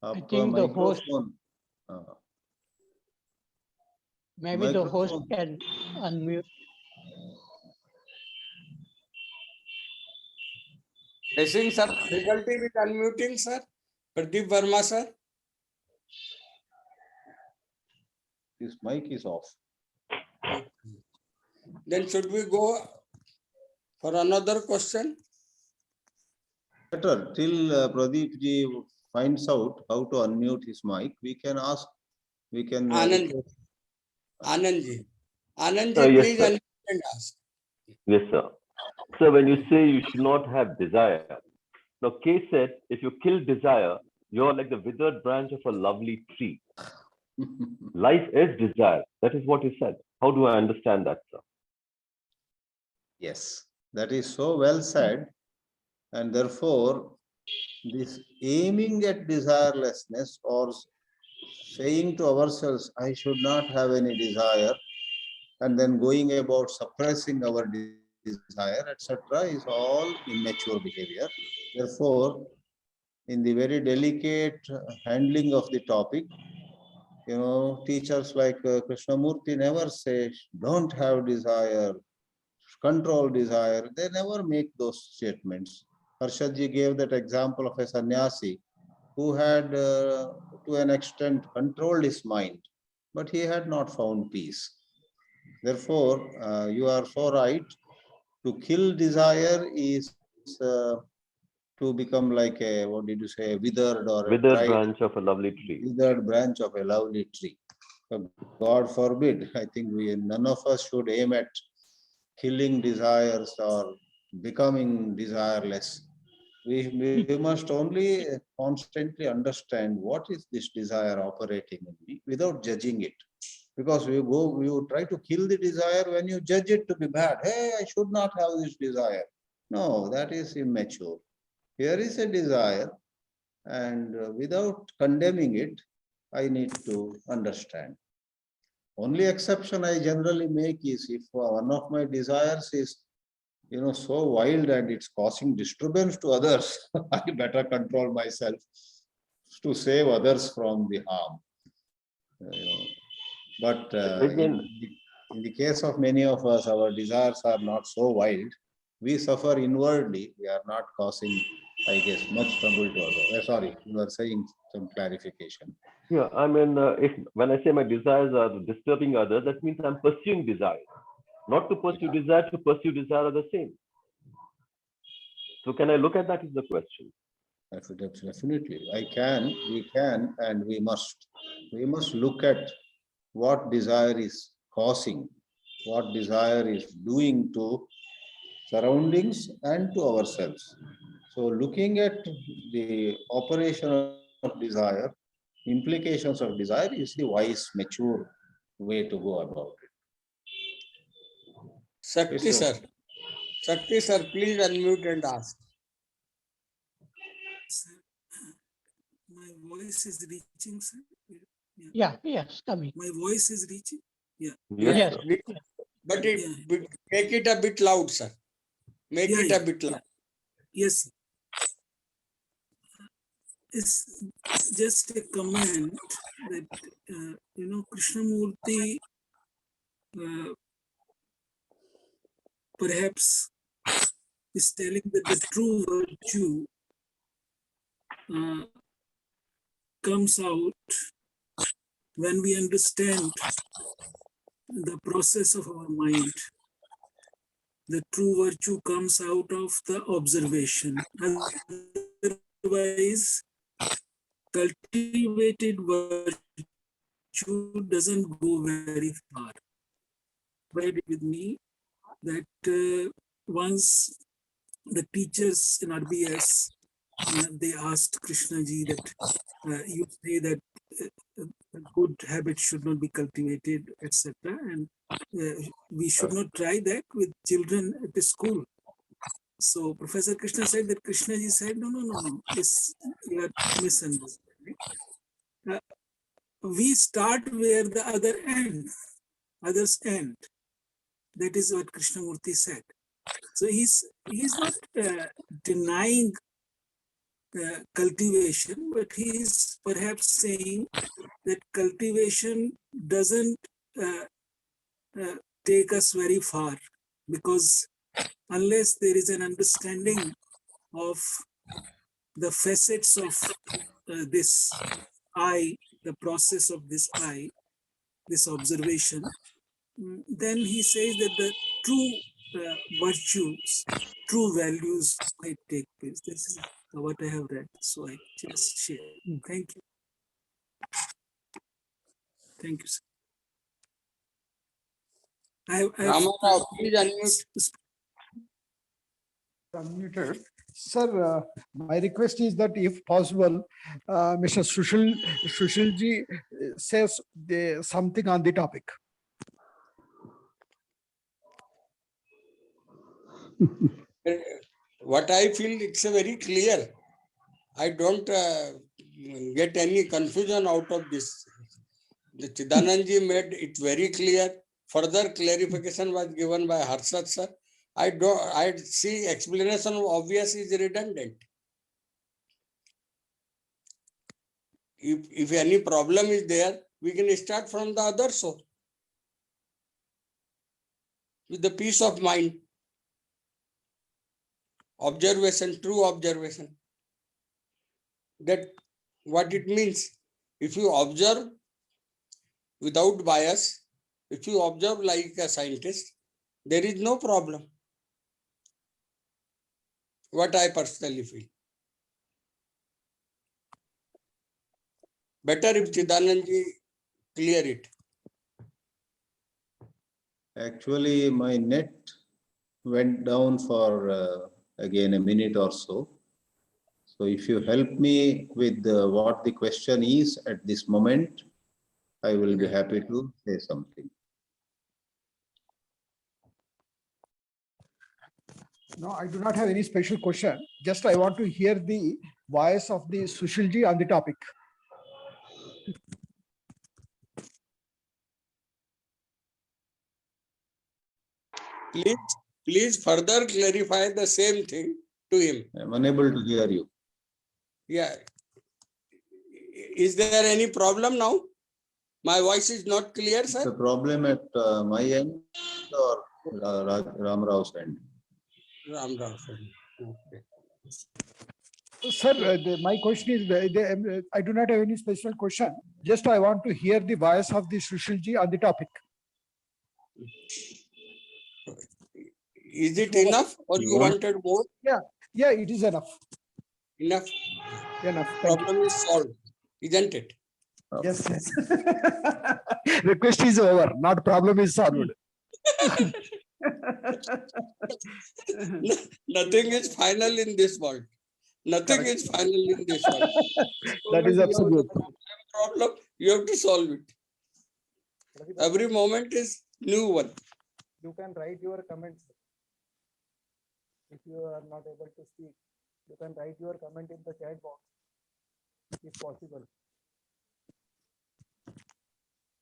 आपका think the host- microphone Maybe the host Microphone. can unmute. Blessing, sir. Difficulty with unmuting, sir. Pradeep Verma, sir. His mic is off. Then should we go for another question? Better, till Pradeep ji finds out how to unmute his mic, we can ask, we can. Anand. Anandji. Anandji, Yes, please sir. unmute and ask. Yes, sir. So when you say you should not have desire, now K said, if you kill desire, you're like the withered branch of a lovely tree. Life is desire. That is what he said. How do I understand that, sir? Yes, that is so well said. And therefore, this aiming at desirelessness or saying to ourselves, I should not have any desire, and then going about suppressing our desire, etc., is all immature behavior. Therefore, in the very delicate handling of the topic, teachers like Krishnamurti never say, don't have desire, control desire. They never make those statements. Harshadji gave that example of a sannyasi who had, to an extent, controlled his mind, but he had not found peace. Therefore, you are so right. To kill desire is to become like a, what did you say, withered or a Withered dried, branch of a lovely tree. withered branch of a lovely tree. So God forbid, I think none of us should aim at killing desires or becoming desireless. We must only constantly understand what is this desire operating in me without judging it. Because you try to kill the desire when you judge it to be bad. Hey, I should not have this desire. No, that is immature. Here is a desire, and without condemning it, I need to understand. Only exception I generally make is if one of my desires is, so wild and it's causing disturbance to others, I better control myself to save others from the harm. But Again, in the case of many of us, our desires are not so wild. We suffer inwardly. We are not causing, I guess, much trouble to others. Sorry, you were saying some clarification. yeah, I mean, if when I say my desires are disturbing others, that means I'm pursuing desire. Not to pursue desire, to pursue desire are the same. So can I look at that is the question? Definitely. We can, and we must. We must look at what desire is causing, what desire is doing to surroundings and to ourselves. So looking at the operation of desire, implications of desire is the wise, mature way to go about it. Shakti, Yes, sir. Shakti, sir, please unmute and ask. Sir, my voice is reaching, sir. Yeah, yes, coming. My voice is reaching. Yes, Yes. sir. But Yeah. make it a bit loud, sir. Make Yeah, it yeah, a bit loud. Yes. Sir. It's just a comment that Krishnamurti perhaps is telling that the true virtue comes out when we understand the process of our mind. The true virtue comes out of the observation. Otherwise, cultivated virtue doesn't go very far. Right with me that once the teachers in RBS, they asked Krishnaji that you say that good habits should not be cultivated, etc. And we should not try that with children at the school. So Professor Krishna said that Krishnaji said, no, you are misunderstanding. We start where the others end. That is what Krishnamurti said. So he's not denying cultivation, but he is perhaps saying that cultivation doesn't uh, take us very far, because unless there is an understanding of the facets of this I, the process of this I, this observation, then he says that the true virtues, true values might take place. This is what I have read, so I just share. Thank you. Thank you, sir. Ramarao, please unmute. Unmuted. Sir, my request is that if possible, Mr. Sushilji says something on the topic. What I feel, it's a very clear. I don't get any confusion out of this. The Chidananji made it very clear. Further clarification was given by Harshad sir. I see explanation of obvious is redundant. If any problem is there, we can start from the other source with the peace of mind. Observation, true observation. That what it means. If you observe without bias, if you observe like a scientist, there is no problem. What I personally feel. Better if Chidananji clear it. Actually, my net went down for again a minute or so. So if you help me with what the question is at this moment, I will be happy to say something. No, I do not have any special question. Just I want to hear the voice of the Sushilji on the topic. Please further clarify the same thing to him. I'm unable to hear you. Yeah. Is there any problem now? My voice is not clear, The sir? problem at my end or Ramrao's end? Ram Rao, sir. Okay. Sir, my question is, I do not have any special question. Just I want to hear the voice of the Sushilji on the topic. Is it enough or you wanted more? Yeah, it is enough. Enough. Enough. Thank you. Problem is solved, isn't it? Yes, yes. Request is over, not problem is solved. Nothing is final in this world. Nothing is final in this world. That is absolute. Problem, you have to solve it. Every moment is new one. You can write your comments. If you are not able to speak, you can write your comment in the chat box, if possible.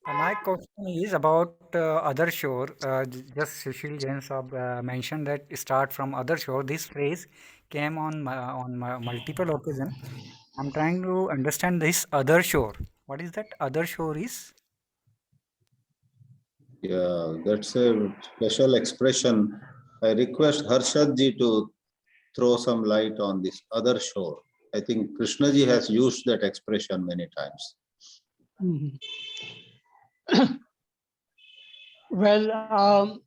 My question is about other shore. Just Sushil Jain Saab mentioned that start from other shore. This phrase came on multiple occasions. I'm trying to understand this other shore. What is that other shore is? Yeah, that's a special expression. I request Harshadji to throw some light on this other shore. I think Krishnaji has used that expression many times. Well,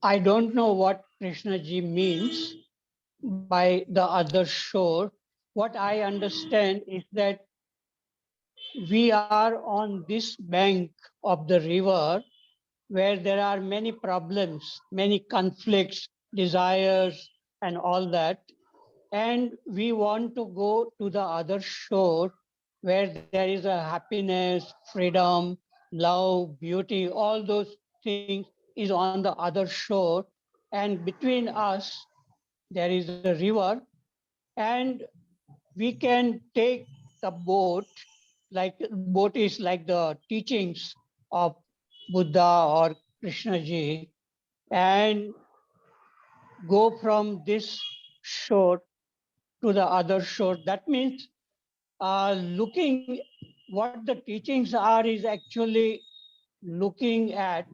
I don't know what Krishna ji means by the other shore. What I understand is that we are on this bank of the river where there are many problems, many conflicts, desires, and all that. And we want to go to the other shore where there is a happiness, freedom, love, beauty, all those things is on the other shore. And between us, there is a river, and we can take the boat, like boat is like the teachings of Buddha or Krishna ji, and go from this shore to the other shore. That means looking what the teachings are is actually looking at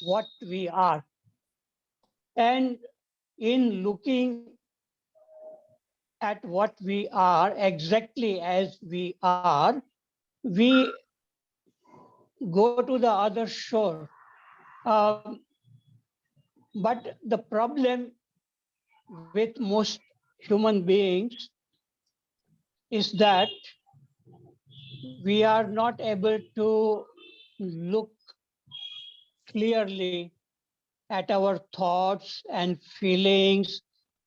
what we are. And in looking at what we are exactly as we are, we go to the other shore. But the problem with most human beings is that we are not able to look clearly at our thoughts and feelings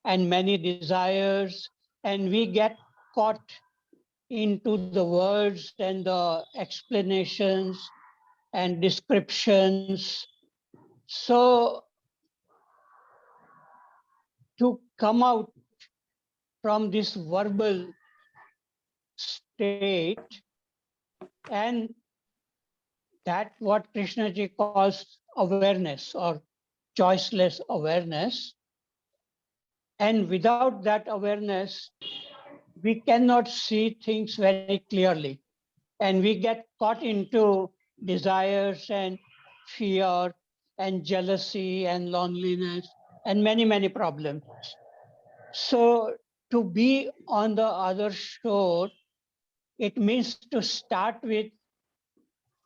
and many desires, and we get caught into the words and the explanations and descriptions. So to come out from this verbal state, and that what Krishnaji calls awareness or choiceless awareness. And without that awareness, we cannot see things very clearly. And we get caught into desires and fear and jealousy and loneliness and many, many problems. So to be on the other shore, it means to start with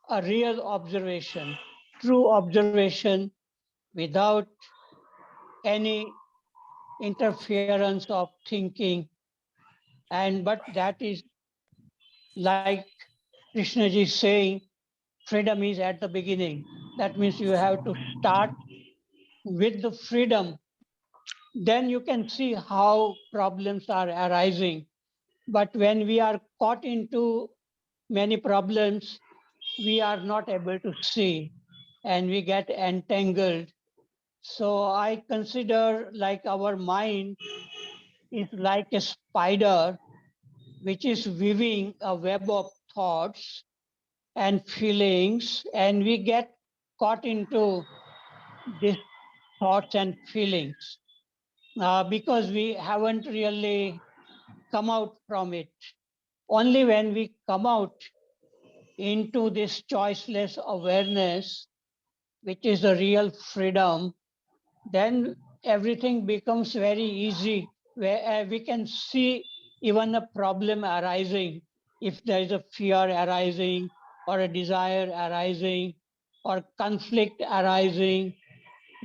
a real observation, true observation without any interference of thinking. And but that is like Krishnaji is saying, freedom is at the beginning. That means you have to start with the freedom. Then you can see how problems are arising. But when we are caught into many problems, we are not able to see and we get entangled. So I consider like our mind is like a spider which is weaving a web of thoughts and feelings, and we get caught into these thoughts and feelings because we haven't really come out from it. Only when we come out into this choiceless awareness, which is a real freedom, then everything becomes very easy, where we can see even a problem arising. If there is a fear arising or a desire arising or conflict arising,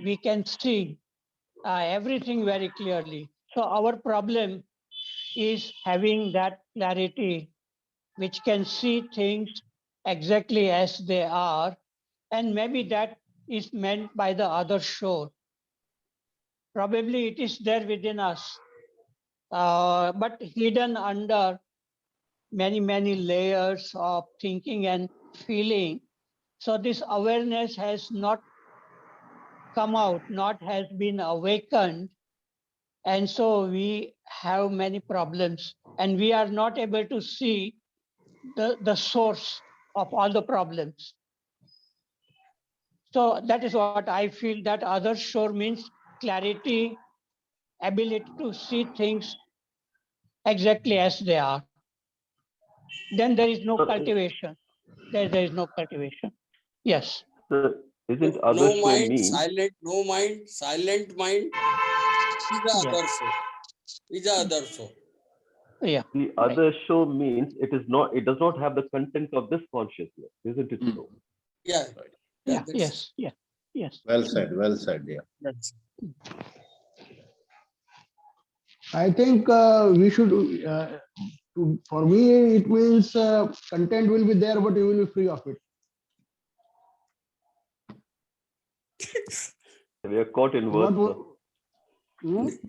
we can see everything very clearly. So our problem is having that clarity, which can see things exactly as they are. And maybe that is meant by the other shore. Probably it is there within us, but hidden under many, many layers of thinking and feeling. So this awareness has not come out, not has been awakened. And so we have many problems and we are not able to see the source of all the problems. So that is what I feel, that other shore means clarity, ability to see things exactly as they are. Then there is no cultivation. There is no cultivation. Yes. So isn't No other show mind, mean silent mind is the Yeah. other soul. Is the other soul. Yeah. the other show means it does not have the content of this consciousness, isn't it so? Yeah. Yeah. that's- Yes. Yeah. Yes. Well said, yeah. that's- I think we should, for me, it means content will be there, but you will be free of it. We are caught in What, words. no, You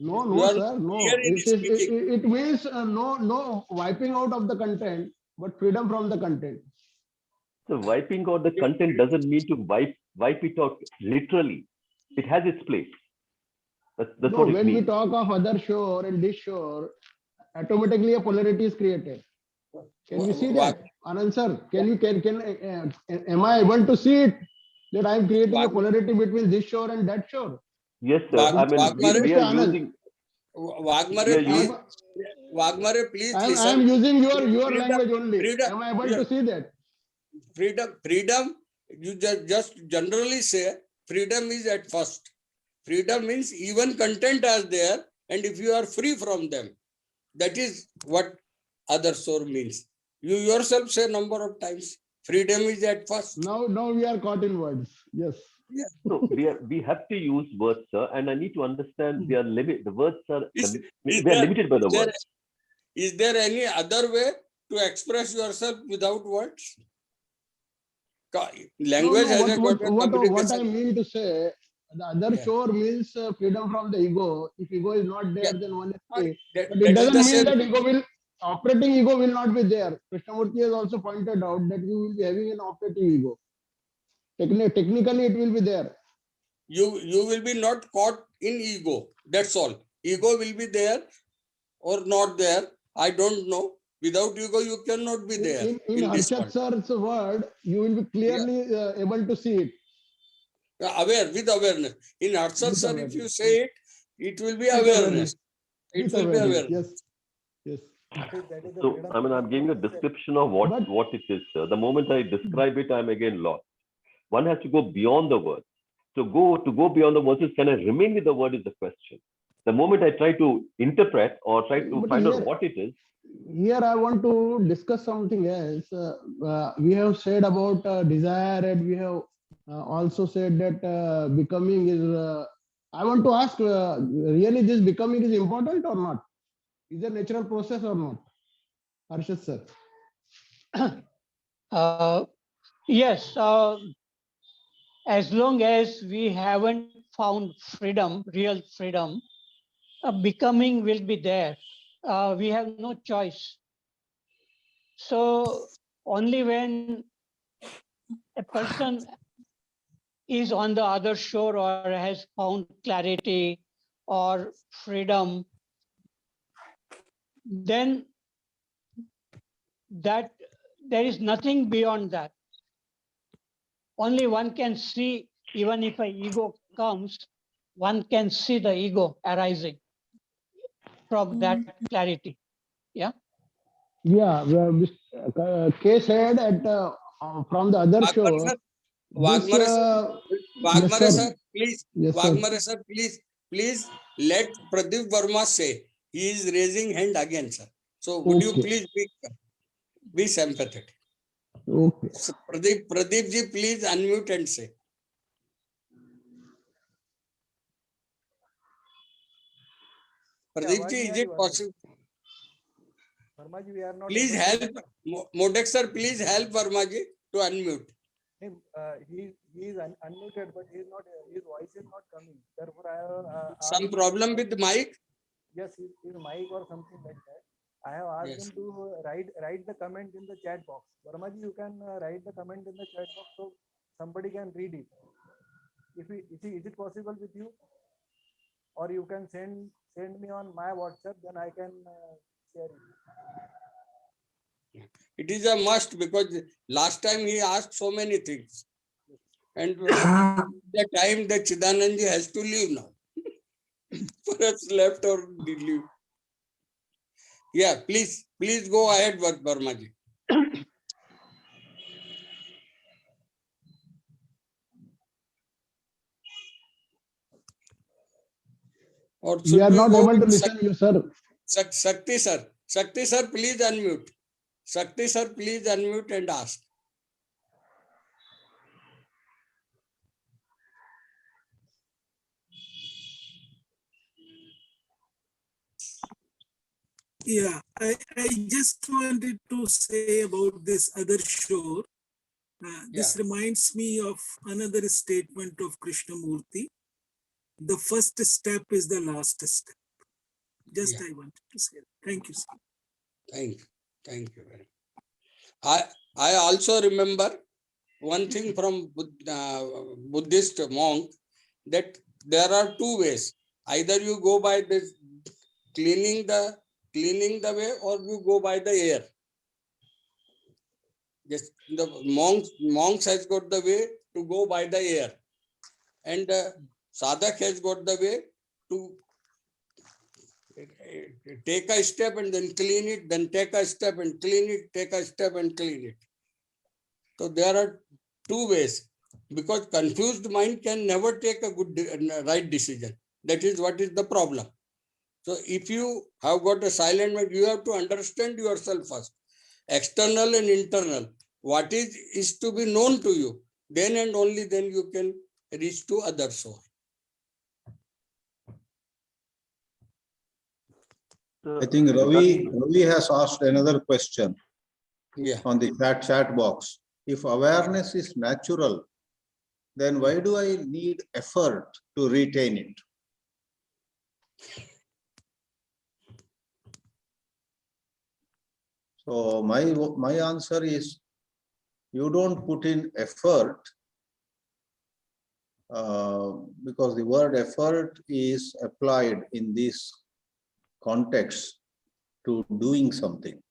no, are sir, no. clear in speaking. It means no wiping out of the content, but freedom from the content. So wiping out the content doesn't mean to wipe it out literally. It has its place. That's No, what it when we means. talk of other shore and this shore, automatically a polarity is created. Can we see that? Anand sir, am I able to see it? That I am creating a polarity between this shore and that shore. Yes, sir. Wag- I mean, we are Anand. using. Wagmare, please. Wagmare, please I listen. am using your Freedom- language only. freedom- Am I able to see that? Freedom You just generally say freedom is at first. Freedom means even content are there, and if you are free from them, that is what other shore means. You yourself say number of times, freedom is at first. Now we are caught in words. Yes. No, we have to use words, sir, and I need to understand their limit. The words are Is we are there- limited by the is there- words. Is there any other way to express yourself without words? Language has a what I communication. mean to say, the other Yeah. shore means freedom from the ego. If ego is not there, Yeah. then one is free. That- But that it is doesn't the mean same. that operating ego will not be there. Krishnamurti has also pointed out that you will be having an operating ego. Technically, it will be there. You will be not caught in ego. That's all. Ego will be there or not there. I don't know. Without ego, you cannot be there In in this Harshad world. sir's word, you will be clearly able to see it. Aware, with awareness. In Harshad With sir, if awareness. you say it, it will be With awareness. It With will be awareness. awareness. Yes. That is the So, freedom I mean, I'm giving a description of what it is, sir. The moment I describe it, I'm again lost. One has to go beyond the words. To go beyond the words is, can I remain with the word is the question. The moment I try to interpret or try to But find here- out what it is, Here I want to discuss something else. We have said about desire, and we have also said that becoming is. I want to ask, really, this becoming is important or not? Is a natural process or not? Harshad sir. Yes, as long as we haven't found freedom, real freedom, becoming will be there. We have no choice. So only when a person is on the other shore or has found clarity or freedom, then that there is nothing beyond that. Only one can see, even if an ego comes, one can see the ego arising from that clarity. Yeah, K said from the other Wagmare shore. sir, This, Wagmare sir, Wagmare sir. sir, please, Yes, sir. Wagmare sir, please let Pradeep Verma say. He is raising hand again, sir. So would you Okay. please be sympathetic? Okay. So Pradeep ji, please unmute and say. Pradeep ji, is it possible? Verma ji, we are not Please able help. Modak sir, please help Verma ji to unmute. he is unmuted, but his voice is not coming. Therefore, I have Some problem with the mic? yes, his mic or something like that. I have asked Yes. him to write the comment in the chat box. Verma ji, you can write the comment in the chat box so somebody can read it. Is it possible with you? Or you can send me on my WhatsApp, then I can share it. It is a must because last time he asked so many things. And the time that Chidananji has to leave now. Perhaps left or did leave. Yeah, please go ahead, Verma ji. Or We should are we not go able to with listen to you, sir. Shakti sir? Shakti sir, please unmute. Shakti sir, please unmute and ask. Yeah, I just wanted to say about this other shore. This reminds me of another statement of Krishnamurti. The first step is the last step. Just I wanted to say that. Thank you, sir. Thank you very much. I also remember one thing from Buddhist monk that there are two ways. Either you go by this cleaning the way or you go by the air. Yes, the monks has got the way to go by the air, and sadhak has got the way to take a step and then clean it, then take a step and clean it, take a step and clean it. So there are two ways, because confused mind can never take a right decision. That is what is the problem. So if you have got a silent mind, you have to understand yourself first, external and internal. What is to be known to you, then and only then you can reach to other soul. I think Ravi has asked another question Yeah. on the chat box. If awareness is natural, then why do I need effort to retain it? So my answer is, you don't put in effort because the word effort is applied in this context to doing something.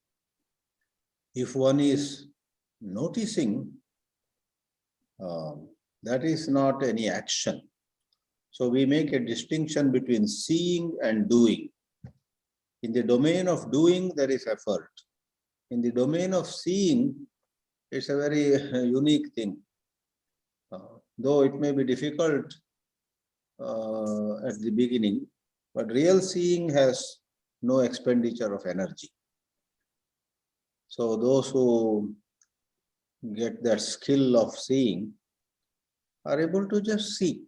If one is noticing, that is not any action. So we make a distinction between seeing and doing. In the domain of doing, there is effort. In the domain of seeing, it's a very unique thing. Though it may be difficult at the beginning, but real seeing has no expenditure of energy. So those who get that skill of seeing are able to just see.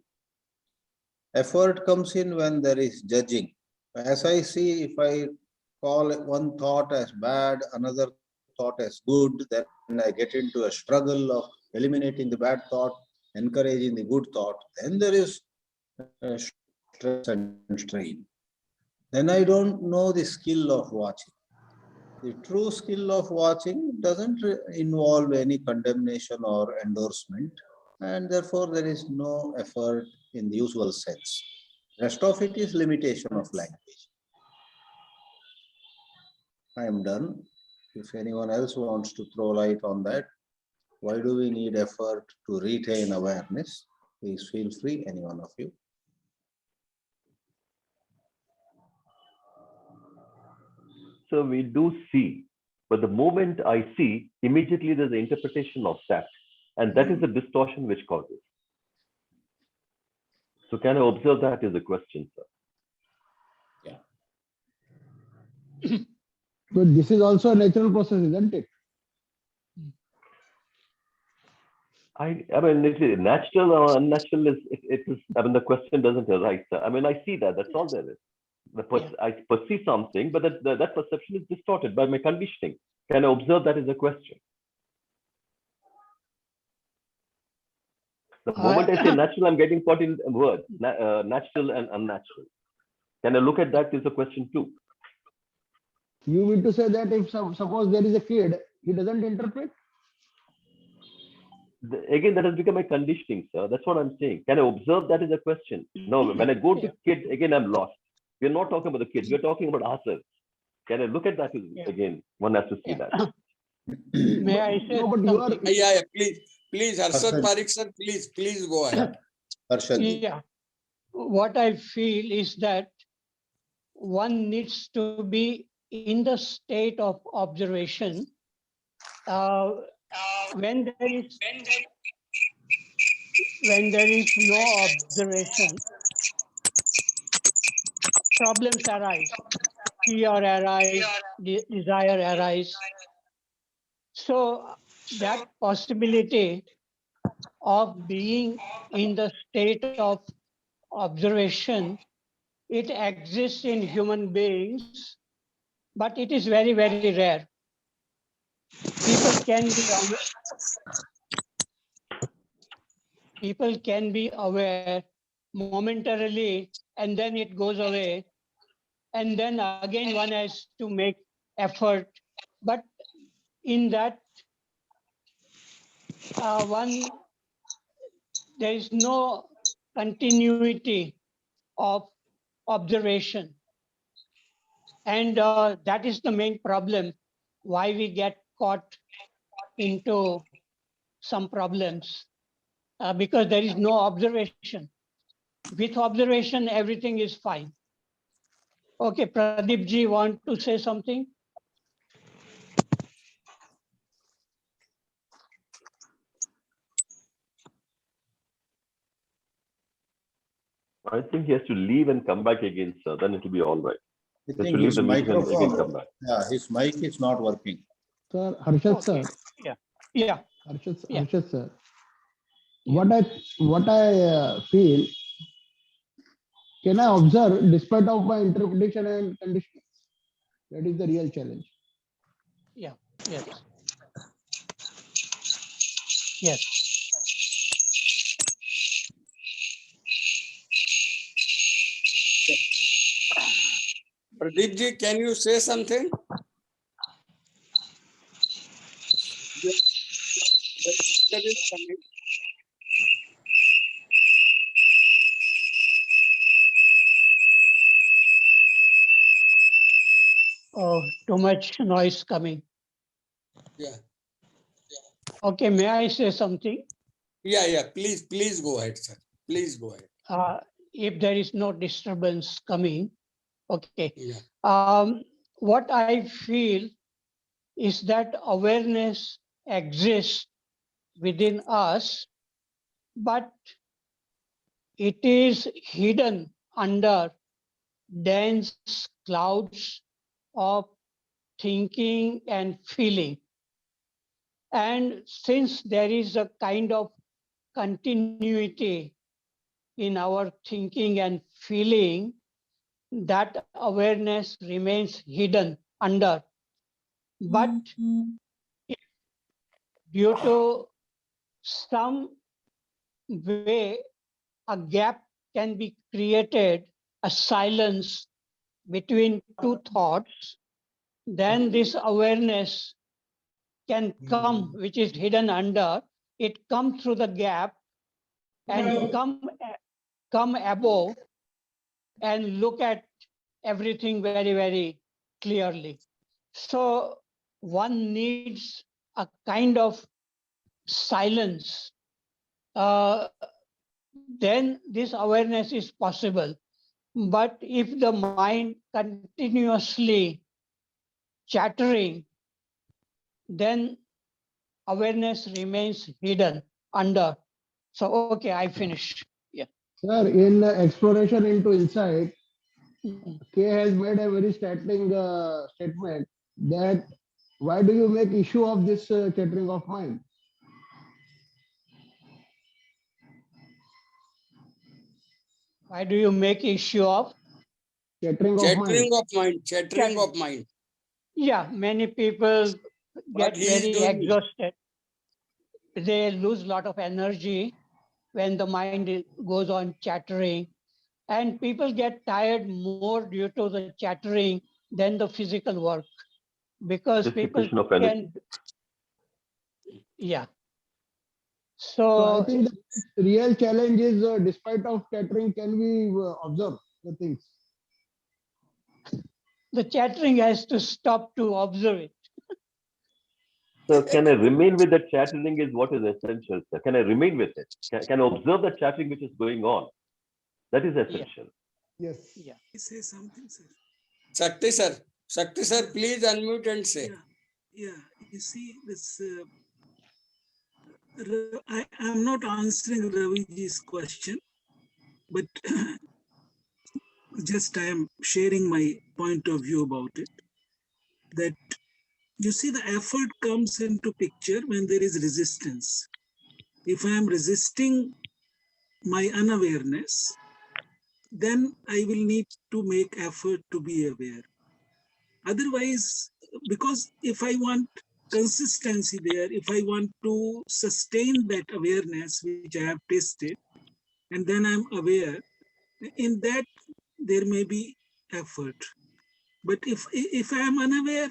Effort comes in when there is judging. As I see, if I call one thought as bad, another thought as good, then I get into a struggle of eliminating the bad thought, encouraging the good thought, then there is stress and strain. Then I don't know the skill of watching. The true skill of watching doesn't involve any condemnation or endorsement, and therefore there is no effort in the usual sense. Rest of it is limitation of language. I am done. If anyone else wants to throw light on that, why do we need effort to retain awareness? Please feel free, any one of you. So we do see, but the moment I see, immediately there's an interpretation of that. And that is the distortion which causes. So can I observe that is a question, sir? But this is also a natural process, isn't it? I mean, is it natural or unnatural? It is. I mean, the question doesn't arise, sir. I mean, I see that. That's all there is. I perceive something, but that perception is distorted by my conditioning. Can I observe that is a question? The moment I say natural, I'm getting caught in words, natural and unnatural. Can I look at that as a question too? You mean to say that if suppose there is a kid, he doesn't interpret? Again, that has become my conditioning, sir. That's what I'm saying. Can I observe that as a question? No, when I go to kid, again, I'm lost. We're not talking about the kids. We're talking about ourselves. Can I look at that again? One has to see that. May I say No, but something? Yeah, please, Harshad Parikh sir, please go ahead. Harshad. Yeah. What I feel is that one needs to be in the state of observation when there is no observation, problems arise, fear arise, desire arise. So that possibility of being in the state of observation, it exists in human beings, but it is very, very rare. People can be aware momentarily, and then it goes away. And then again, one has to make effort. But in that there is no continuity of observation. And that is the main problem, why we get caught into some problems, because there is no observation. With observation, everything is fine. Okay, Pradeep ji, want to say something? I think he has to leave and come back again, sir. Then it will be all right. I He has think to leave his the meeting and again microphone, come back. yeah, his mic is not working. Sir, Harshad sir, Okay. Yeah. Harshad, Yeah. Harshad sir. Yeah. What I feel, can I observe despite of my interpretation and conditions? That is the real challenge. Yes. Yes. Pradeep ji, can you say something? The speaker is coming. Oh, too much noise coming. Yeah, Okay, may I say something? yeah. Please go ahead, sir. Please go ahead. If there is no disturbance coming, okay. Yeah. What I feel is that awareness exists within us, but it is hidden under dense clouds of thinking and feeling. And since there is a kind of continuity in our thinking and feeling, that awareness remains hidden under. But due to some way, a gap can be created, a silence between two thoughts, then this awareness can come, which is hidden under, it come through the gap and come above and look at everything very, very clearly. So one needs a kind of silence. Then this awareness is possible. But if the mind continuously chattering, then awareness remains hidden under. So, okay, I finished. Yeah. Sir, in exploration into insight, Mhm. K has made a very statement that why do you make issue of this chattering of mind? Why do you make issue of? Chattering of mind. Chattering of mind, chattering of mind. Yeah, many people What get he is very doing. exhausted. They lose a lot of energy when the mind goes on chattering. And people get tired more due to the chattering than the physical work. Because people Dissipation of energy. can, yeah. So I So think the real challenge is despite of chattering, can we observe the things? the chattering has to stop to observe it. So can I remain with the chattering is what is essential, sir. Can I remain with it? Can I observe the chattering which is going on? That is essential. Yes. Yeah. Say something, sir. Shakti sir, please unmute and say. Yeah. You see, this. I'm not answering Raviji's question, but just I am sharing my point of view about it. That you see, the effort comes into picture when there is resistance. If I am resisting my unawareness, then I will need to make effort to be aware. Otherwise, because if I want consistency there, if I want to sustain that awareness which I have tasted, and then I'm aware, in that there may be effort. But if I am unaware,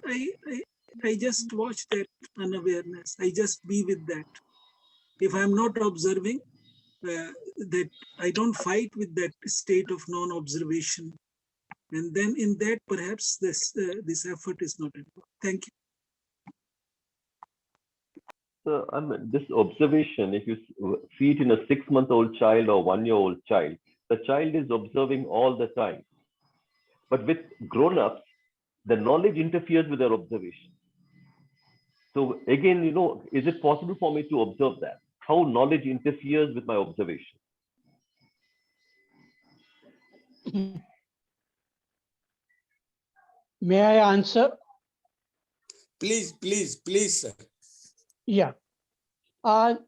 I just watch that unawareness. I just be with that. If I'm not observing, that I don't fight with that state of non-observation, and then in that perhaps this effort is not involved. Thank you. So I mean, this observation, if you see it in a 6-month-old child or 1-year-old child, the child is observing all the time. But with grown-ups, the knowledge interferes with their observation. So again, is it possible for me to observe that? How knowledge interferes with my observation? May I answer? Please, please, please, sir. Yeah.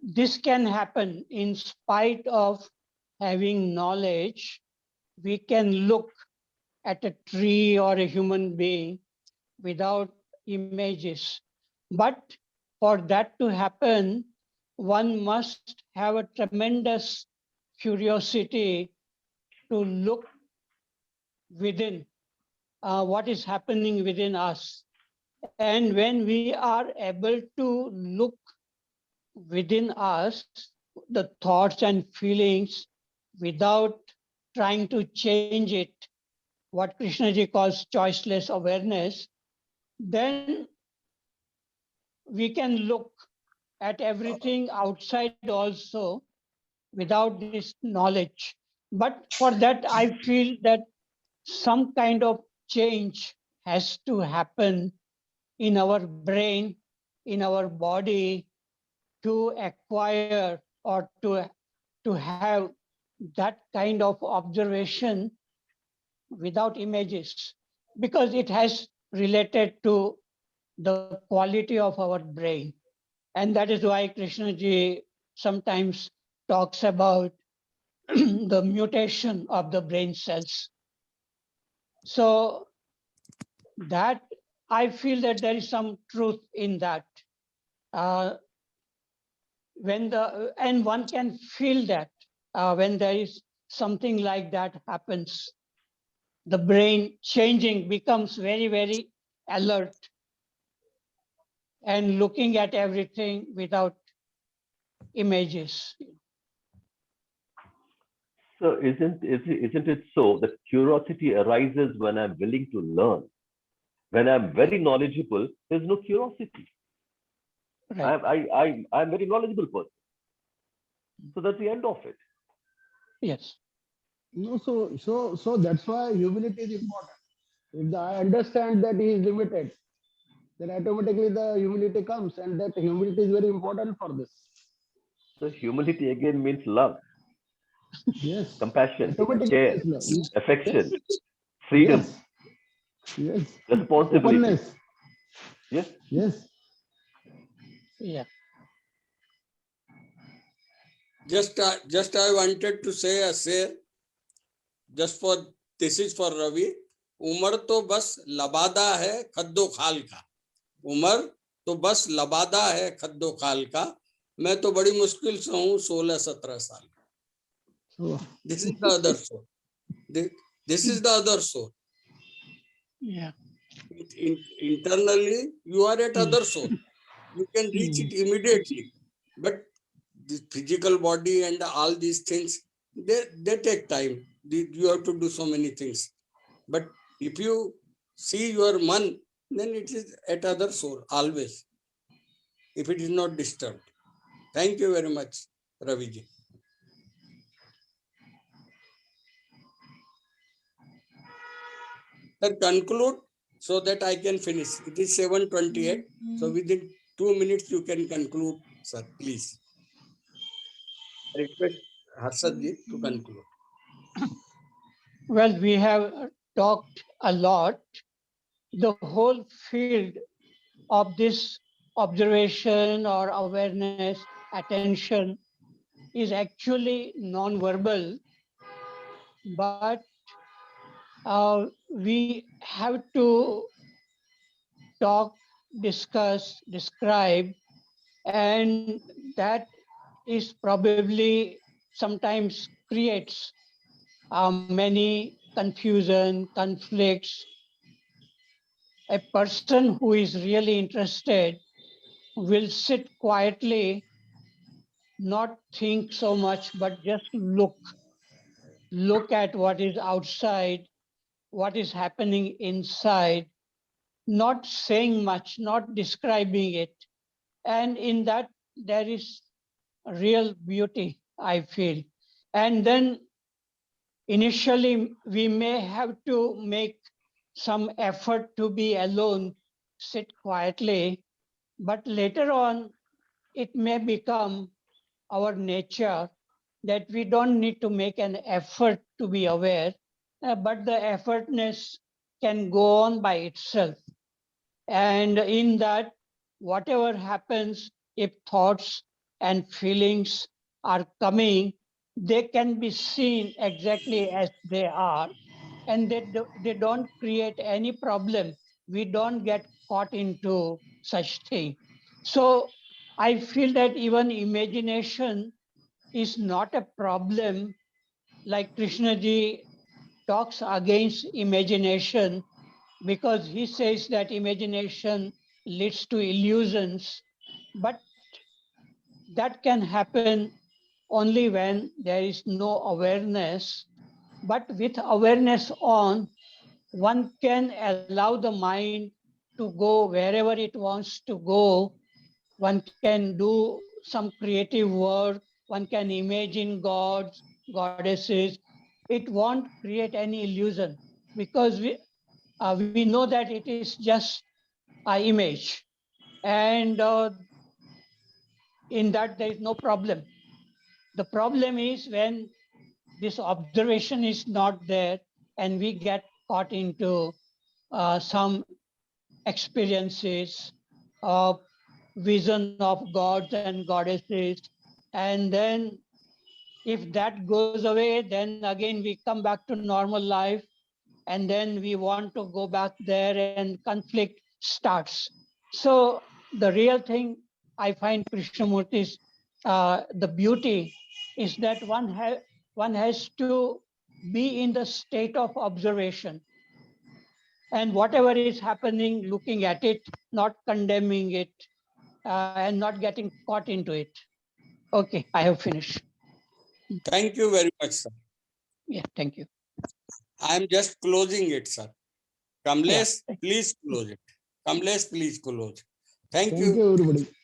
This can happen in spite of having knowledge. We can look at a tree or a human being without images. But for that to happen, one must have a tremendous curiosity to look within what is happening within us. And when we are able to look within us, the thoughts and feelings without trying to change it, what Krishnaji calls choiceless awareness, then we can look at everything outside also without this knowledge. But for that, I feel that some kind of change has to happen in our brain, in our body, to acquire or to have that kind of observation without images, because it has related to the quality of our brain. And that is why Krishnaji sometimes talks about the mutation of the brain cells. So that I feel that there is some truth in that. And one can feel that when there is something like that happens, the brain changing becomes very, very alert and looking at everything without images. So isn't it so that curiosity arises when I'm willing to learn? When I'm very knowledgeable, there's no curiosity. Right. I'm very knowledgeable person. So that's the end of it. Yes. No, so that's why humility is important. If I understand that he is limited, then automatically the humility comes, and that humility is very important for this. So humility again means love, Yes. compassion, Automatically care, it's love. affection, freedom, Yes. responsibility. Openness. Yes. Yes. Yeah. Just I wanted to say just for this is for Ravi. उम्र तो बस लबादा है खद्दो खाल का. उम्र तो बस लबादा है खद्दो खाल का. मैं तो बड़ी मुश्किल से हूँ 16-17 साल. This is the other soul. This is the other soul. Yeah. Internally, you are at other soul. You can reach it immediately. But the physical body and all these things, they take time. You have to do so many things. But if you see your man, then it is at other soul always, if it is not disturbed. Thank you very much, Raviji. Sir, conclude so that I can finish. It is 7:28. So within 2 minutes you can conclude, sir, please. I request Harshadji to conclude. Well, we have talked a lot. The whole field of this observation or awareness, attention, is actually non-verbal, but we have to talk, discuss, describe, and that is probably sometimes creates many confusion, conflicts. A person who is really interested will sit quietly, not think so much, but just look at what is outside, what is happening inside, not saying much, not describing it. And in that, there is real beauty, I feel. And then initially, we may have to make some effort to be alone, sit quietly, but later on, it may become our nature that we don't need to make an effort to be aware. but the effortness can go on by itself. And in that, whatever happens, if thoughts and feelings are coming, they can be seen exactly as they are, and they don't create any problem. We don't get caught into such thing. So I feel that even imagination is not a problem. Like Krishnaji talks against imagination because he says that imagination leads to illusions, but that can happen only when there is no awareness. But with awareness on, one can allow the mind to go wherever it wants to go. One can do some creative work, one can imagine gods, goddesses. It won't create any illusion because we know that it is just an image, and in that there is no problem. The problem is when this observation is not there and we get caught into some experiences of vision of gods and goddesses, and then if that goes away, then again we come back to normal life, and then we want to go back there and conflict starts. So the real thing I find Krishnamurti's the beauty is that one has to be in the state of observation, and whatever is happening, looking at it, not condemning it, and not getting caught into it. Okay, I have finished. Thank you very much, sir. Yeah, thank you. I am just closing it, sir. Kamlesh, please close it. Kamlesh, please close. Thank Thank you. you, everybody.